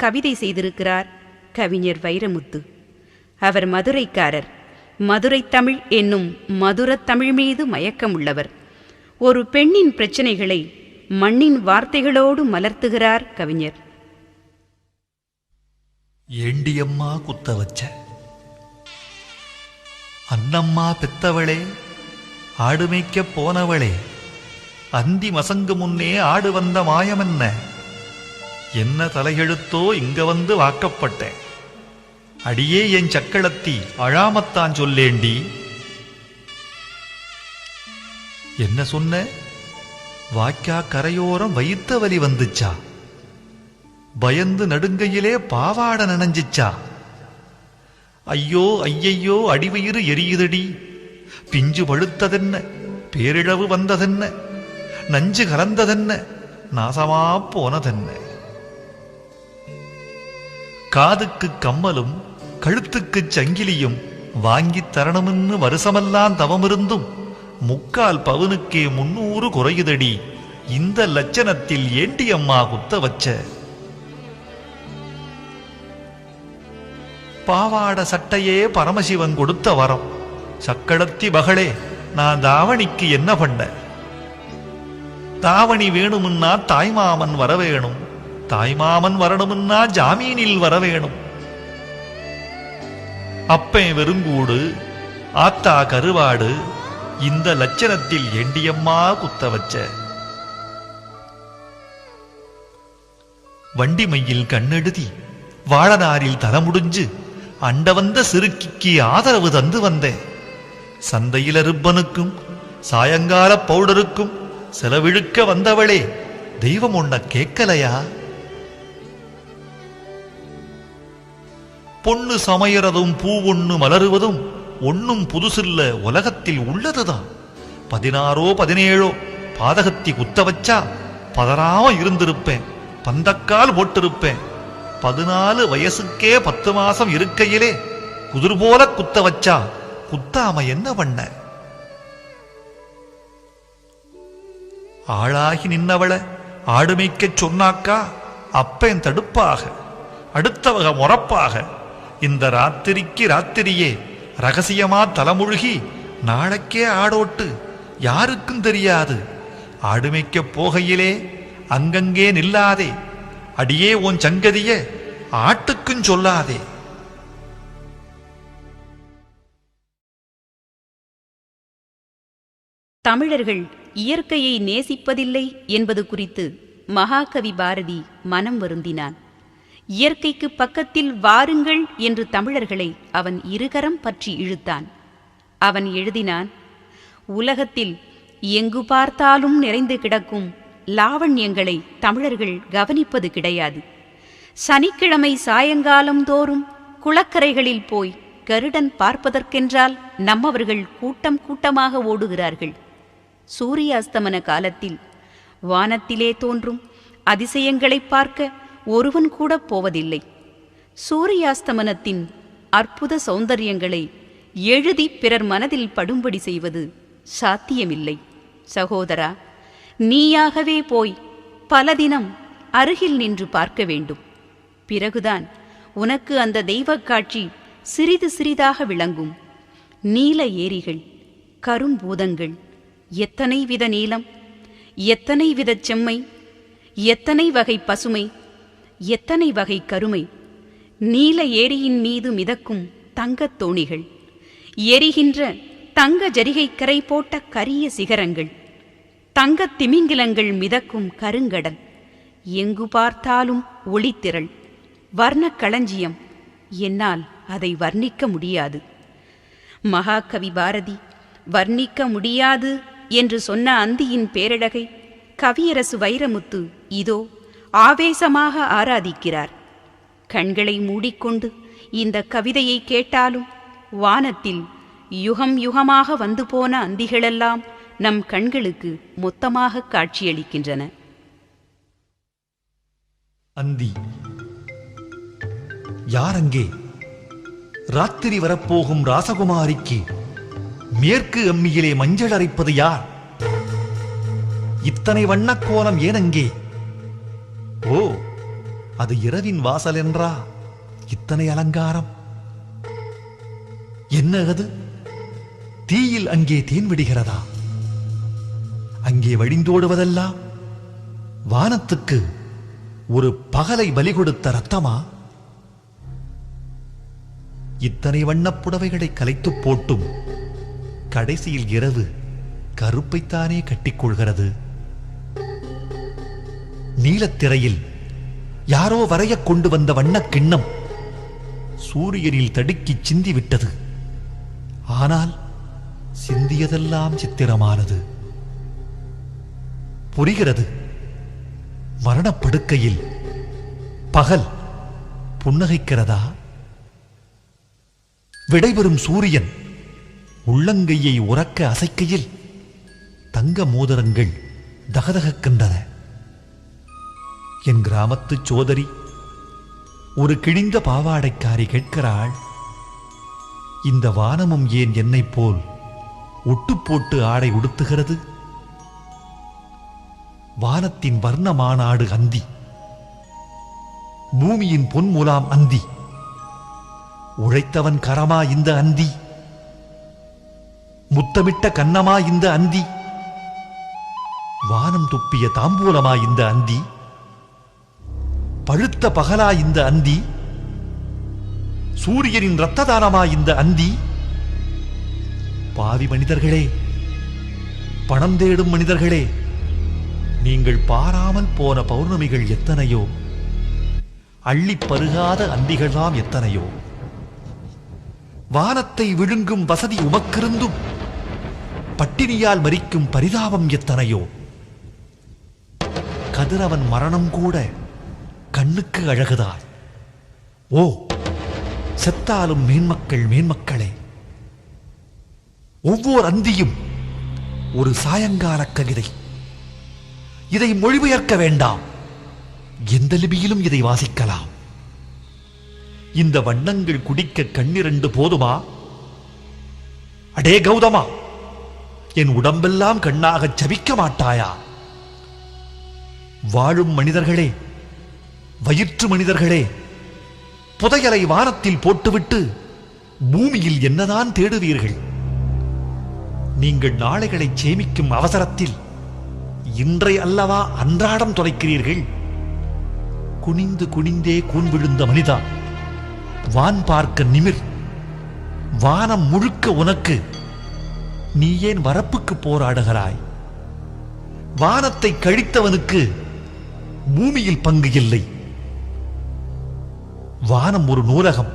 கவிதை செய்திருக்கிறார் கவிஞர் வைரமுத்து. அவர் மதுரைக்காரர். மதுரை தமிழ் என்னும் மதுரத் தமிழ் மீது மயக்கம் உள்ளவர். ஒரு பெண்ணின் பிரச்சனைகளை மண்ணின் வார்த்தைகளோடு மலர்த்துகிறார் கவிஞர்.
ஏண்டியம்மா குத்த வச்ச அன்னம்மா பெத்தவளே, ஆடு மேய்க்க போனவளே, அந்தி மசங்கு முன்னே ஆடு வந்த மாயமென்ன? என்ன தலையெழுத்தோ இங்க வந்து வாக்கப்பட்டேன். அடியே என் சக்களத்தி, அழாமத்தான் சொல்லேண்டி. என்ன சொன்ன? வாய்க்கா கரையோரம் வைத்த வலி வந்துச்சா? பயந்து நடுங்கையிலே பாவாட நனைஞ்சிச்சா? ஐயோ ஐயையோ, அடிவயிறு எரியுதடி. பிஞ்சு பழுத்ததென்ன, பேரிழவு வந்ததென்ன, நஞ்சு கலந்ததென்ன, நாசமா போனதென்ன? காதுக்கு கம்மலும் கழுத்துக்கு சங்கிலியும் வாங்கித் தரணும்னு வருஷமெல்லாம் தவமிருந்தும் 3/4 பவுனுக்கே 300 குறையுதடி.
இந்த லட்சணத்தில் ஏண்டி அம்மா குத்த வச்ச? பாவாட சட்டையே பரமசிவன் கொடுத்த வரம். சக்களத்தி மகளே, நான் தாவணிக்கு என்ன பண்ண? தாவணி வேணுமுன்னா தாய்மாமன் வரவேணும், தாய்மாமன் வரணுமுன்னா ஜாமீனில் வரவேணும். அப்பன் வெறுங்கூடு, ஆத்தா கருவாடு, இந்த லட்சணத்தில் ஏண்டியம்மா குத்த வச்ச? வண்டிமையில் கண்ணெடுதி, வாழனாரில் தலமுடிஞ்சு, அண்ட வந்த சிறுக்கிக்கு ஆதரவு தந்து வந்தேன். சந்தையில ரிப்பனுக்கும் சாயங்கால பவுடருக்கும் செலவிழுக்க வந்தவளே, தெய்வம் உன்ன கேட்கலையா? பொண்ணு சமையறதும் பூ ஒண்ணு மலருவதும் ஒன்னும் புதுசில்ல, உலகத்தில் உள்ளதுதான். 16ஓ 17ஓ பாதகத்தி குத்த வச்சா பதறாம இருந்திருப்பேன், பந்தக்கால் போட்டிருப்பேன். 14 வயசுக்கே 10 மாசம் இருக்கையிலே குதிர் போல குத்த வச்சா குத்தாம என்ன பண்ண? ஆளாகி நின்னவள ஆடுமைக்கச் சொன்னாக்கா அப்பேன் தடுப்பாக, அடுத்தவக முறப்பாக. இந்த ராத்திரிக்கு ராத்திரியே ரகசியமா தலமுழுகி நாளைக்கே ஆடோட்டு, யாருக்கும் தெரியாது. ஆடுமைக்க போகையிலே அங்கங்கே நில்லாதே, அடியே உன் சங்கதிய ஆட்டுக்கும் சொல்லாதே.
தமிழர்கள் இயற்கையை நேசிப்பதில்லை என்பது குறித்து மகாகவி பாரதி மனம் வருந்தினான். இயற்கைக்கு பக்கத்தில் வாருங்கள் என்று தமிழர்களை அவன் இருகரம் பற்றி இழுத்தான். அவன் எழுதினான், உலகத்தில் எங்கு பார்த்தாலும் நிறைந்து கிடக்கும் லாவண்யங்களை தமிழர்கள் கவனிப்பது கிடையாது. சனிக்கிழமை சாயங்காலம் தோறும் குளக்கரைகளில் போய் கருடன் பார்ப்பதற்கென்றால் நம்மவர்கள் கூட்டம் கூட்டமாக ஓடுகிறார்கள். சூரியாஸ்தமன காலத்தில் வானத்திலே தோன்றும் அதிசயங்களை பார்க்க ஒருவன் கூட போவதில்லை. சூரியாஸ்தமனத்தின் அற்புத சௌந்தரியங்களை எழுதி பிறர் மனதில் படும்படி செய்வது சாத்தியமில்லை. சகோதரா, நீயாகவே போய் பல தினம் அருகில் நின்று பார்க்க வேண்டும். பிறகுதான் உனக்கு அந்த தெய்வக் காட்சி சிறிது சிறிதாக விளங்கும். நீல ஏரிகள், கரும்பூதங்கள், எத்தனை வித நீலம், எத்தனை வித செம்மை, எத்தனை வகை பசுமை, எத்தனை வகை கருமை. நீல ஏரியின் மீது மிதக்கும் தங்கத் தோணிகள், எரிகின்ற தங்க ஜரிகை கரை போட்ட கரிய சிகரங்கள், தங்கத் திமிங்கிலங்கள் மிதக்கும் கருங்கடல், எங்கு பார்த்தாலும் ஒளித்திரள், வர்ணக் களஞ்சியம். என்னால் அதை வர்ணிக்க முடியாது. மகாகவி பாரதி வர்ணிக்க முடியாது என்று சொன்ன அந்தியின் பேரழகை கவியரசு வைரமுத்து இதோ ஆவேசமாக ஆராதிக்கிறார். கண்களை மூடிக்கொண்டு இந்த கவிதையை கேட்டாலும் வானத்தில் யுகம் யுகமாக வந்து போன அந்திகளெல்லாம் நம் கண்களுக்கு மொத்தமாக காட்சியளிக்கின்றன.
அந்தி யாரங்கே? ராத்திரி வரப்போகும் ராசகுமாரிக்கு மேற்கு அம்மியிலே மஞ்சள் அரைப்பது யார்? இத்தனை வண்ணக்கோலம் ஏனங்கே? ஓ, அது இரவின் வாசல் என்றா இத்தனை அலங்காரம்? என்ன அது? தீயில் அங்கே தேன் விடுகிறதா? அங்கே வழிந்தோடுவதெல்லாம் வானத்துக்கு ஒரு பகலை பலி கொடுத்த ரத்தமா? இத்தனை வண்ணப்புடவைகளை கலைத்துப் போட்டும் கடைசியில் இரவு கருப்பைத்தானே கட்டிக்கொள்கிறது. நீலத்திரையில் யாரோ வரையக் கொண்டு வந்த வண்ணக் கிண்ணம் சூரியனில் தடுக்கி சிந்திவிட்டது. ஆனால் சிந்தியதெல்லாம் சித்திரமானது. புரிகிறது, மரணப்படுக்கையில் பகல் புன்னகைக்கிறதா? விடைபெறும் சூரியன் உள்ளங்கையை உறக்க அசைக்கையில் தங்க மோதிரங்கள் தகதகக்கின்றன. என் கிராமத்து சோதரி ஒரு கிழிந்த பாவாடைக்காரி கேட்கிறாள், இந்த வானமும் ஏன் என்னைப் போல் ஒட்டு போட்டு ஆடை உடுத்துகிறது? வானத்தின் வர்ண மாநாடு அந்தி, பூமியின் பொன்முலாம் அந்தி. உழைத்தவன் கரமா இந்த அந்தி, முத்தமிட்ட கன்னமா இந்த அந்தி, வானம் துப்பிய தாம்பூலமா இந்த அந்தி, பழுத்த பகலா இந்த அந்தி, சூரியனின் இரத்ததானமா இந்த அந்தி. பாவி மனிதர்களே, பணம் தேடும் மனிதர்களே, நீங்கள் பாராமல் போன பௌர்ணமிகள் எத்தனையோ, அள்ளிப் பருகாத அந்திகள்தாம் எத்தனையோ. வானத்தை விழுங்கும் வசதி உமக்கிருந்தும் பட்டினியால் மரிக்கும் பரிதாபம் எத்தனையோ. கதிரவன் மரணம் கூட கண்ணுக்கு அழகுதான். ஓ, செத்தாலும் மேன்மக்கள் மேன்மக்களே, ஒவ்வொரு அந்தியும் ஒரு சாயங்கால கவிதை. இதை மொழிபெயர்க்க வேண்டாம், எந்த லிபியிலும் இதை வாசிக்கலாம். இந்த வண்ணங்கள் குடிக்க கண்ணிரண்டு போதுமா? அடே கௌதமா, என் உடம்பெல்லாம் கண்ணாகச் சபிக்க மாட்டாயா? வாழும் மனிதர்களே, வயிற்று மனிதர்களே, புதையலை வானத்தில் போட்டுவிட்டு பூமியில் என்னதான் தேடுவீர்கள்? நீங்கள் நாளைகளை சேமிக்கும் அவசரத்தில் இன்றை அல்லவா அன்றாடம் தொலைக்கிறீர்கள். குனிந்து குனிந்தே கூன் விழுந்த மனிதா, வான் பார்க்க நிமிர். வானம் முழுக்க உனக்கு, நீ ஏன் வரப்புக்கு போராடுகிறாய்? வானத்தை கழித்தவனுக்கு பூமியில் பங்கு இல்லை. வானம் ஒரு நூலகம்,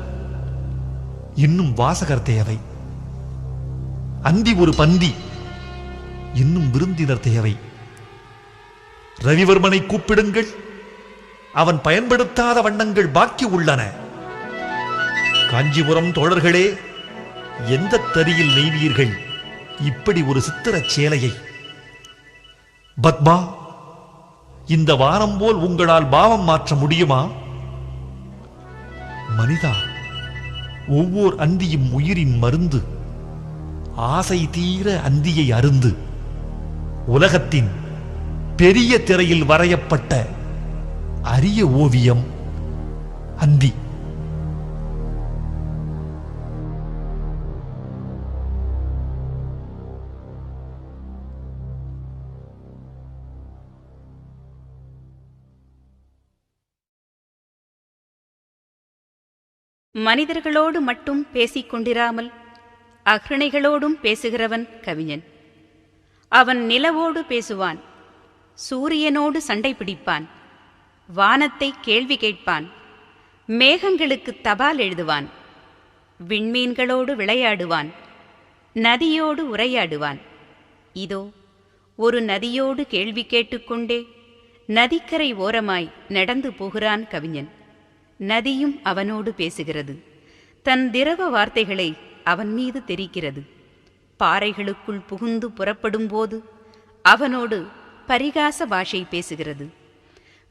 இன்னும் வாசகர் தேவை. அந்தி ஒரு பந்தி, இன்னும் விருந்தினர் தேவை. ரவிவர்மனை கூப்பிடுங்கள், அவன் பயன்படுத்தாத வண்ணங்கள் பாக்கி உள்ளன. காஞ்சிபுரம் தோழர்களே, எந்த தரியில் நெய்வீர்கள் இப்படி ஒரு சித்திரச் சேலையை? பத்மா, இந்த வானம் போல் உங்களால் பாவம் மாற்ற முடியுமா? மனிதா, ஒவ்வொரு அந்தியும் உயிரின் மருந்து. ஆசை தீர அந்தியை அருந்து. உலகத்தின் பெரிய திரையில் வரையப்பட்ட அரிய ஓவியம் அந்தி.
மனிதர்களோடு மட்டும் பேசிக் கொண்டிராமல் அக்ரணைகளோடும் பேசுகிறவன் கவிஞன். அவன் நிலவோடு பேசுவான், சூரியனோடு சண்டை பிடிப்பான், வானத்தை கேள்வி கேட்பான், மேகங்களுக்கு தபால் எழுதுவான், விண்மீன்களோடு விளையாடுவான், நதியோடு உரையாடுவான். இதோ ஒரு நதியோடு கேள்வி கேட்டுக்கொண்டே நதிக்கரை ஓரமாய் நடந்து போகிறான் கவிஞன். நதியும் அவனோடு பேசுகிறது, தன் திரவ வார்த்தைகளை அவன் மீது தெரிக்கிறது. பாறைகளுக்குள் புகுந்து புறப்படும்போது அவனோடு பரிகாச பாஷை பேசுகிறது.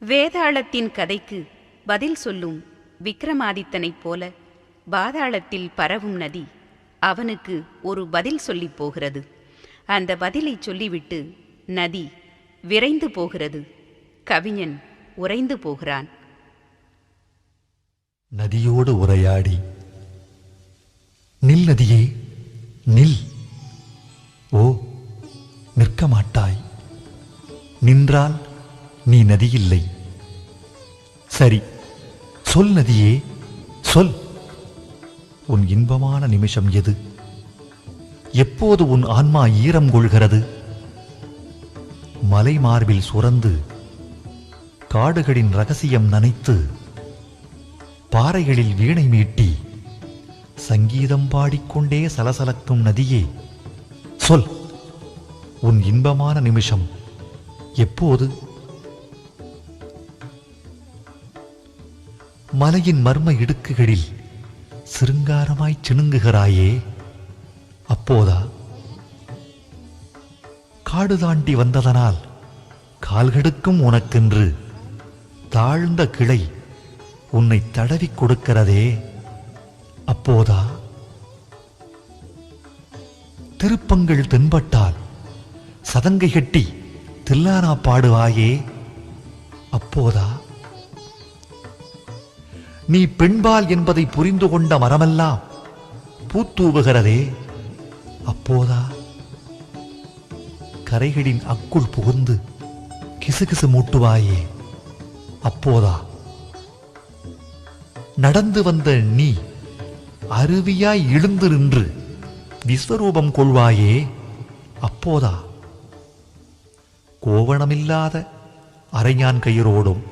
வேதாளத்தின் கதைக்கு பதில் சொல்லும் விக்ரமாதித்தனைப் போல பாதாளத்தில் பரவும் நதி அவனுக்கு ஒரு பதில் சொல்லிப் போகிறது. அந்த பதிலை சொல்லிவிட்டு நதி விரைந்து போகிறது, கவிஞன் உறைந்து போகிறான்.
நதியோடு உரையாடி, நில் நதியே நில். ஓ, நிற்க மாட்டாய். நின்றால் நீ நதியில்லை. சரி, சொல் நதியே சொல். உன் இன்பமான நிமிஷம் எது? எப்போது உன் ஆன்மா ஈரம் கொள்கிறது? மலை மார்பில் சுரந்து காடுகளின் ரகசியம் நனைத்து பாறைகளில் வீணை மீட்டி சங்கீதம் பாடிக்கொண்டே சலசலக்கும் நதியே சொல், உன் இன்பமான நிமிஷம் எப்போது? மலையின் மர்ம இடுக்குகளில் சிருங்காரமாய் சிணுங்குகிறாயே, அப்போதா? காடு தாண்டி வந்ததனால் கால்கடுக்கும் உனக்கென்று தாழ்ந்த கிளை உன்னை தடவி கொடுக்கிறதே, அப்போதா? திருப்பங்கள் தென்பட்டால் சதங்கை கட்டி தில்லானா பாடுவாயே அப்போதா? நீ பெண்பால் என்பதை புரிந்து கொண்ட மரமெல்லாம் பூத்தூவுகிறதே அப்போதா? கரைகளின் அக்குள் புகுந்து கிசுகிசு மூட்டுவாயே அப்போதா? நடந்து வந்த நீ அருவியாய் எழுந்து நின்று விஸ்வரூபம் கொள்வாயே அப்போதா? கோவணமில்லாத அரைஞான் கயிறோடும்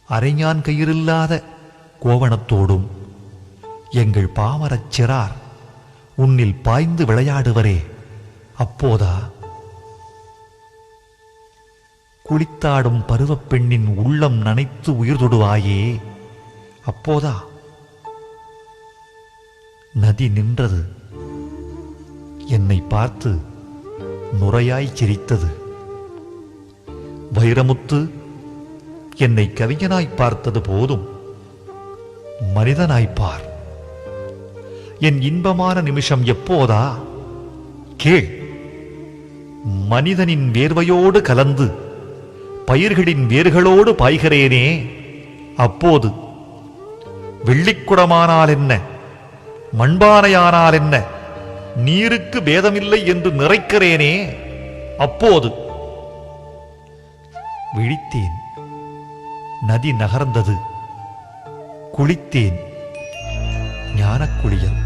அரைஞான் கயிறில்லாத கோவணத்தோடும் எங்கள் பாமரச் சிறார் உன்னில் பாய்ந்து விளையாடுவரே அப்போதா? குளித்தாடும் பருவப் பெண்ணின் உள்ளம் நனைத்து உயிர் தொடுவாயே அப்போதா? நதி நின்றது, என்னை பார்த்து நுரையாய் சிரித்தது. வைரமுத்து என்னை கவிஞனாய் பார்த்தது போதும், மனிதனாய்ப்பார். என் இன்பமான நிமிஷம் எப்போதா? கேள். மனிதனின் வேர்வையோடு கலந்து பயிர்களின் வேர்களோடு பாய்கிறேனே அப்போது. வெள்ளிக்குடமானால் என்ன, மண்பானையானால் என்ன, நீருக்கு பேதமில்லை என்று நிறைக்கிறேனே அப்போது. விழித்தேன், நதி நகர்ந்தது. குளித்தேன், ஞானக்குளியல்.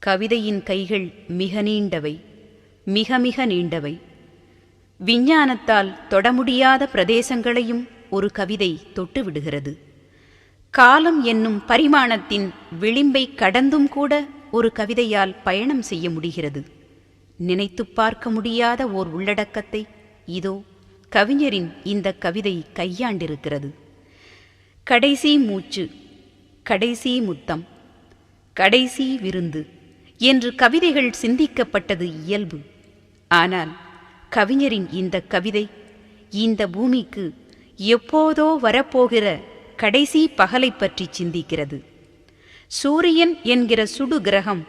கவிதையின் கைகள் மிக நீண்டவை, மிக மிக நீண்டவை. விஞ்ஞானத்தால் தொட முடியாத பிரதேசங்களையும் ஒரு கவிதை தொட்டு விடுகிறது. காலம் என்னும் பரிமாணத்தின் விளிம்பை கடந்தும் கூட ஒரு கவிதையால் பயணம் செய்ய முடிகிறது. நினைத்து பார்க்க முடியாத ஓர் உள்ளடக்கத்தை இதோ கவிஞரின் இந்த கவிதை கையாண்டிருக்கிறது. கடைசி மூச்சு, கடைசி முத்தம், கடைசி விருந்து என்று கவிதைகள் சிந்திக்கப்பட்டது இயல்பு. ஆனால் கவிஞரின் இந்த கவிதை இந்த பூமிக்கு எப்போதோ வரப்போகிற கடைசி பகலை பற்றி சிந்திக்கிறது. சூரியன் என்கிற சுடு கிரகம்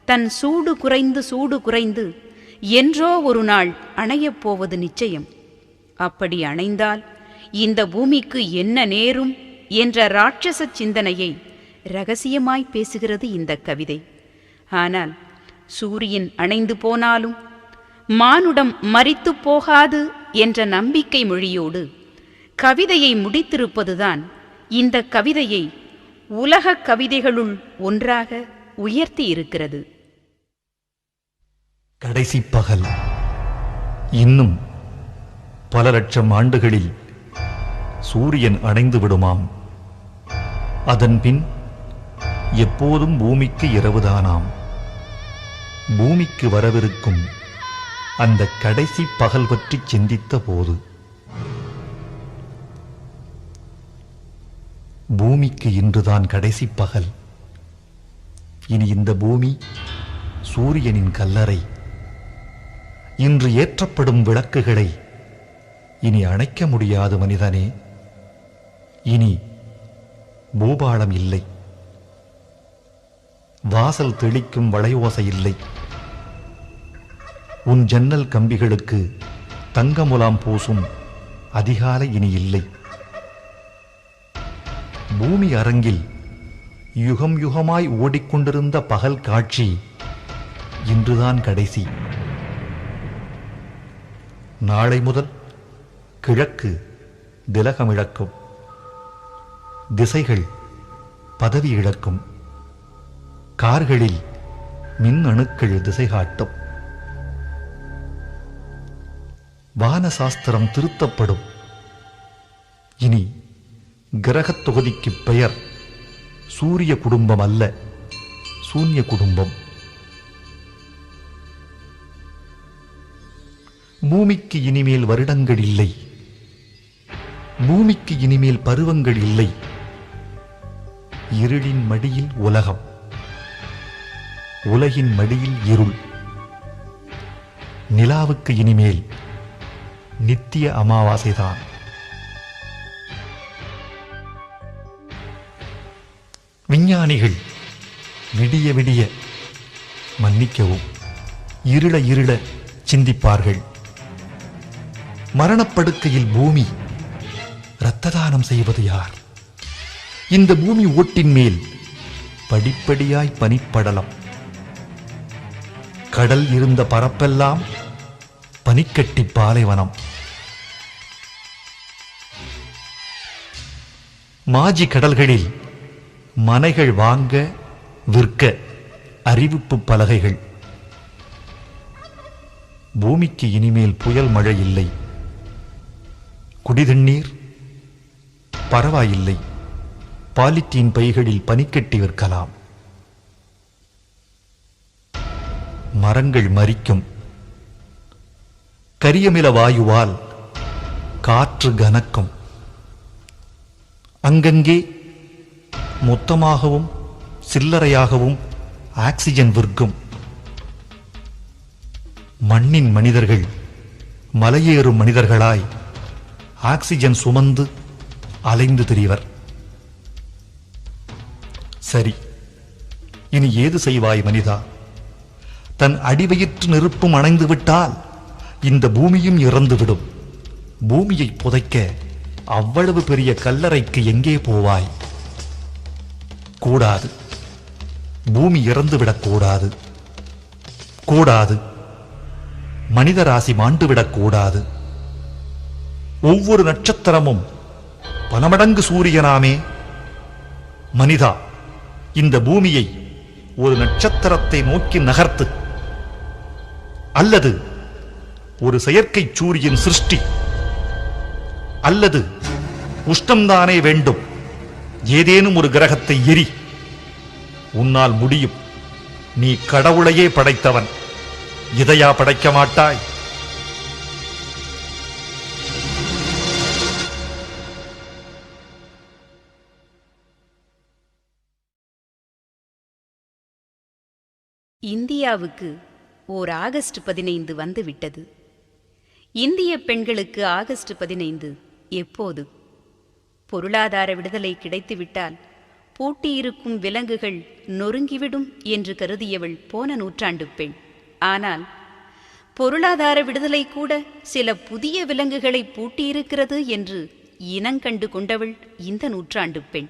தன் சூடு குறைந்து என்றோ ஒரு நாள் அணையப் போவது நிச்சயம். அப்படி அணைந்தால் இந்த பூமிக்கு என்ன நேரும் என்ற ராட்சச சிந்தனையை இரகசியமாய் பேசுகிறது இந்த கவிதை. ஆனால் சூரியன் அணைந்து போனாலும் மானுடம் மரித்து போகாது என்ற நம்பிக்கை மொழியோடு கவிதையை முடித்திருப்பதுதான் இந்த கவிதையை உலக கவிதைகளுள் ஒன்றாக உயர்த்தி இருக்கிறது.
கடைசி பகல் இன்னும் பல லட்சம் ஆண்டுகளில் சூரியன் அணைந்து விடுமாம். அதன்பின் எப்போதும் பூமிக்கு இரவுதானாம். பூமிக்கு வரவிருக்கும் அந்த கடைசி பகல் பற்றி சிந்தித்த போது பூமிக்கு இன்றுதான் கடைசி பகல். இனி இந்த பூமி சூரியனின் கல்லறை. இன்று ஏற்றப்படும் விளக்குகளை இனி அணைக்க முடியாது மனிதனே. இனி பூபாளம் இல்லை, வாசல் தெளிக்கும் வளையோசை இல்லை, உன் ஜன்னல் கம்பிகளுக்கு தங்கமுலாம் பூசும் அதிகாலை இனி இல்லை. பூமி அரங்கில் யுகம் யுகமாய் ஓடிக்கொண்டிருந்த பகல் காட்சி இன்றுதான் கடைசி. நாளை முதல் கிழக்கு திலகமிழக்கும், திசைகள் பதவி இழக்கும், கார்களில் மின் அணுக்கள் திசை காட்டும், வானசாஸ்திரம் திருத்தப்படும். இனி கிரகத் தொகுதிக்கு பெயர் சூரிய குடும்பம் அல்ல, சூன்ய குடும்பம். பூமிக்கு இனிமேல் வருடங்கள் இல்லை, பூமிக்கு இனிமேல் பருவங்கள் இல்லை. இருளின் மடியில் உலகம், உலகின் மடியில் இருள். நிலாவுக்கு இனிமேல் நித்திய அமாவாசைதான். விஞ்ஞானிகள் விடிய விடிய, மன்னிக்கவும், இருள இருள சிந்திப்பார்கள். மரணப்படுக்கையில் பூமி இரத்த தானம் செய்வது யார்? இந்த பூமி ஓட்டின் மேல் படிப்படியாய் பனிப்படலம். கடல் இருந்த பரப்பெல்லாம் பனிக்கட்டி பாலைவனம். மாஜி கடல்களில் மனைகள் வாங்க விற்க அறிவிப்பு பலகைகள். பூமிக்கு இனிமேல் புயல் மழை இல்லை. குடிதண்ணீர் பரவாயில்லை, பாலித்தீன் பைகளில் பனிக்கட்டி விற்கலாம். மரங்கள் மரிக்கும். கரியமில வாயுவால் காற்று கனக்கும். அங்கங்கே மொத்தமாகவும் சில்லறையாகவும் ஆக்சிஜன் விற்கும். மண்ணின் மனிதர்கள் மலையேறும் மனிதர்களாய் ஆக்சிஜன் சுமந்து அலைந்து திரிவர். சரி, இனி ஏது செய்வாய் மனிதா? தன் அடிவயிற்று நெருப்பும் அணைந்து விட்டால் இந்த பூமியும் இறந்துவிடும். பூமியை புதைக்க அவ்வளவு பெரிய கல்லறைக்கு எங்கே போவாய்? கூடாது, பூமி இறந்துவிடக் கூடாது. கூடாது, மனித ராசி மாண்டுவிடக் கூடாது. ஒவ்வொரு நட்சத்திரமும் பல மடங்கு சூரியனாமே. மனிதா, இந்த பூமியை ஒரு நட்சத்திரத்தை நோக்கி நகர்த்து. அல்லது ஒரு செயற்கை சூரியன் சிருஷ்டி. அல்லது உஷ்ணம்தானே வேண்டும், ஏதேனும் ஒரு கிரகத்தை எரி. உன்னால் முடியும். நீ கடவுளையே படைத்தவன், இதையா படைக்க மாட்டாய்?
இந்தியாவுக்கு ஓர் ஆகஸ்ட் 15 வந்துவிட்டது. இந்திய பெண்களுக்கு ஆகஸ்ட் 15 எப்போது? பொருளாதார விடுதலை கிடைத்துவிட்டால் பூட்டியிருக்கும் விலங்குகள் நொறுங்கிவிடும் என்று கருதியவள் போன நூற்றாண்டு பெண். ஆனால் பொருளாதார விடுதலை கூட சில புதிய விலங்குகளை பூட்டியிருக்கிறது என்று இனங்கண்டு கொண்டவள் இந்த நூற்றாண்டு பெண்.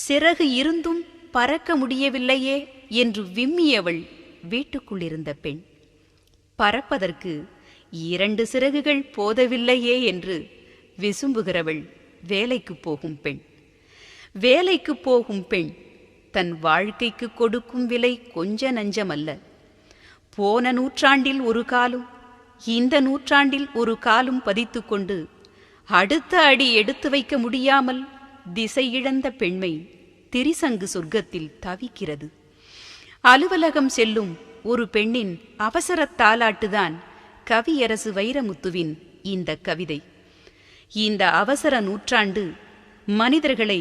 சிறகு இருந்தும் பறக்க முடியவில்லையே என்று விம்மியவள் வீட்டுக்குள்ளிருந்த பெண். பறப்பதற்கு 2 சிறகுகள் போதவில்லையே என்று விசும்புகிறவள் வேலைக்கு போகும் பெண். வேலைக்கு போகும் பெண் தன் வாழ்க்கைக்கு கொடுக்கும் விலை கொஞ்ச நஞ்சமல்ல. போன நூற்றாண்டில் ஒரு காலும் இந்த நூற்றாண்டில் ஒரு காலும் பதித்துக்கொண்டு அடுத்த அடி எடுத்து வைக்க முடியாமல் திசை இழந்த பெண்மை திரிசங்கு சொர்க்கத்தில் தவிக்கிறது. அலுவலகம் செல்லும் ஒரு பெண்ணின் அவசர தாலாட்டுதான் கவியரசு வைரமுத்துவின் இந்த கவிதை. இந்த அவசர நூற்றாண்டு மனிதர்களை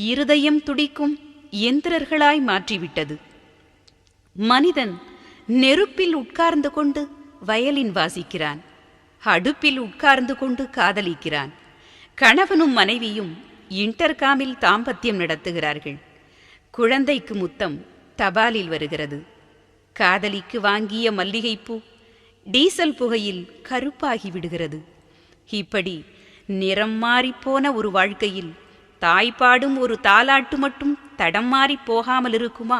இருதயம் துடிக்கும் எந்திரர்களாய் மாற்றிவிட்டது. மனிதன் நெருப்பில் உட்கார்ந்து கொண்டு வயலின் வாசிக்கிறான், அடுப்பில் உட்கார்ந்து கொண்டு காதலிக்கிறான். கணவனும் மனைவியும் இன்டர்காமில் தாம்பத்தியம் நடத்துகிறார்கள். குழந்தைக்கு முத்தம் தபாலில் வருகிறது. காதலிக்கு வாங்கிய மல்லிகைப்பூ டீசல் புகையில் கருப்பாகி விடுகிறது. இப்படி நிறம் மாறிப்போன ஒரு வாழ்க்கையில் தாய்ப்பாடும் ஒரு தாலாட்டு மட்டும் தடம் மாறி போகாமல் இருக்குமா?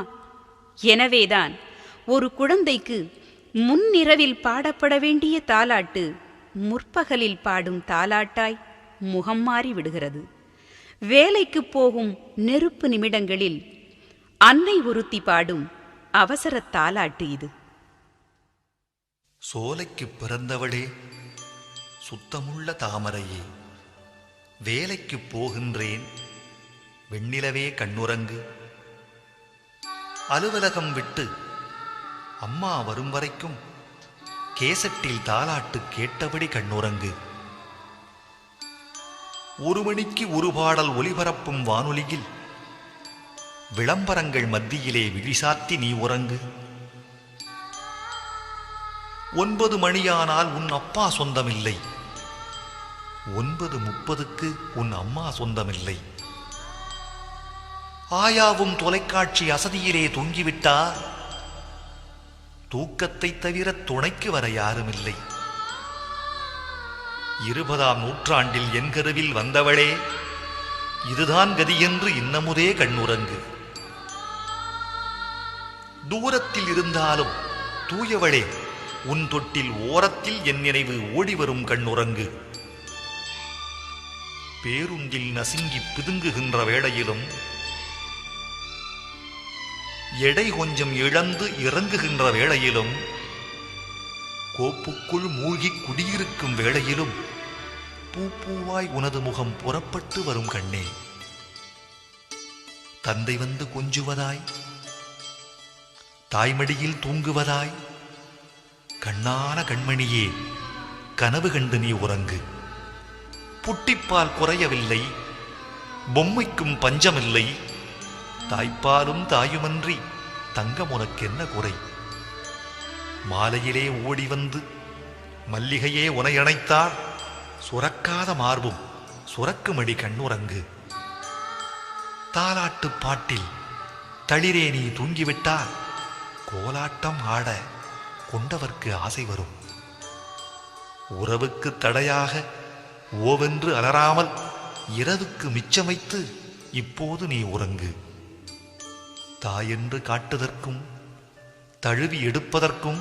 எனவேதான் ஒரு குழந்தைக்கு முன்னிரவில் பாடப்பட வேண்டிய தாலாட்டு முற்பகலில் பாடும் தாலாட்டாய் முகம் மாறி விடுகிறது. வேலைக்கு போகும் நெருப்பு நிமிடங்களில் அன்னை ஒருத்தி பாடும் அவசர தாலாட்டு இது.
சோலைக்கு பிறந்தவளே, சுத்தமுள்ள தாமரையே, வேலைக்கு போகின்றேன், வெண்ணிலவே கண்ணுறங்கு. அலுவலகம் விட்டு அம்மா வரும் வரைக்கும் கேசட்டில் தாலாட்டு கேட்டபடி கண்ணுறங்கு. 1 மணிக்கு ஒரு பாடல் ஒலிபரப்பும் வானொலியில் விளம்பரங்கள் மத்தியிலே விழிசாத்தி நீ உறங்கு. 9 மணியானால் உன் அப்பா சொந்தமில்லை, 9:30க்கு உன் அம்மா சொந்தமில்லை.
ஆயாவும் தொலைக்காட்சி அசதியிலே தொங்கிவிட்டார். தூக்கத்தை தவிர துணைக்கு வர யாருமில்லை. 20ஆம் நூற்றாண்டில் என் கருவில் வந்தவளே, இதுதான் கதியென்று இன்னமுதே கண்ணுறங்கு. தூரத்தில் இருந்தாலும் தூயவளே, உன் தொட்டில் ஓரத்தில் என் நினைவு ஓடிவரும் கண்ணுறங்கு. பேருந்தில் நசுங்கி பிதுங்குகின்ற வேளையிலும், எடை கொஞ்சம் இழந்து இறங்குகின்ற வேளையிலும், கோப்புக்குள் மூழ்கி குடியிருக்கும் வேளையிலும் பூவாய் உனது முகம் புறப்பட்டு வரும் கண்ணே. தந்தை வந்து கொஞ்சுவதாய், தாய்மடியில் தூங்குவதாய், கண்ணான கண்மணியே, கனவு கண்டு நீ உறங்கு. புட்டிப்பால் குறையவில்லை, பொம்மைக்கும் பஞ்சமில்லை, தாய்ப்பாலும் தாயுமன்றி தங்கம் உனக்கென்ன குறை? மாலையிலே ஓடி வந்து மல்லிகையே உனை அணைத்தார், சுரக்காத மார்பும் சுரக்குமடி கண்ணுறங்கு. தாலாட்டு பாட்டில் தளிரே நீ தூங்கிவிட்டால் கோலாட்டம் ஆட கொண்டவர்க்கு ஆசை வரும். உறவுக்கு தடையாக ஓவென்று அலராமல் இரவுக்கு மிச்சம் வைத்து இப்போது நீ உறங்கு. தாயென்று காட்டுதற்கும் தழுவி எடுப்பதற்கும்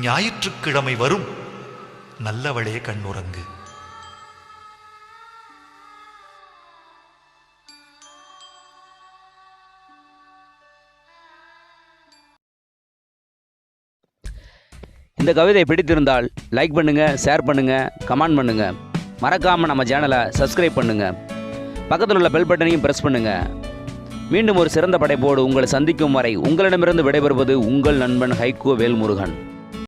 ஞாயிற்றுக்கிழமை வரும், நல்லவளே கண்ணுறங்கு.
இந்த கவிதை பிடித்திருந்தால் லைக் பண்ணுங்கள், ஷேர் பண்ணுங்கள், கமெண்ட் பண்ணுங்கள். மறக்காமல் நம்ம சேனலை சப்ஸ்கிரைப் பண்ணுங்கள். பக்கத்தில் உள்ள பெல் பட்டனையும் ப்ரெஸ் பண்ணுங்கள். மீண்டும் ஒரு சிறந்த படைப்போடு உங்களை சந்திக்கும் வரை உங்களிடமிருந்து விடைபெறுவது உங்கள் நண்பன் ஹைகோ வேல்முருகன்.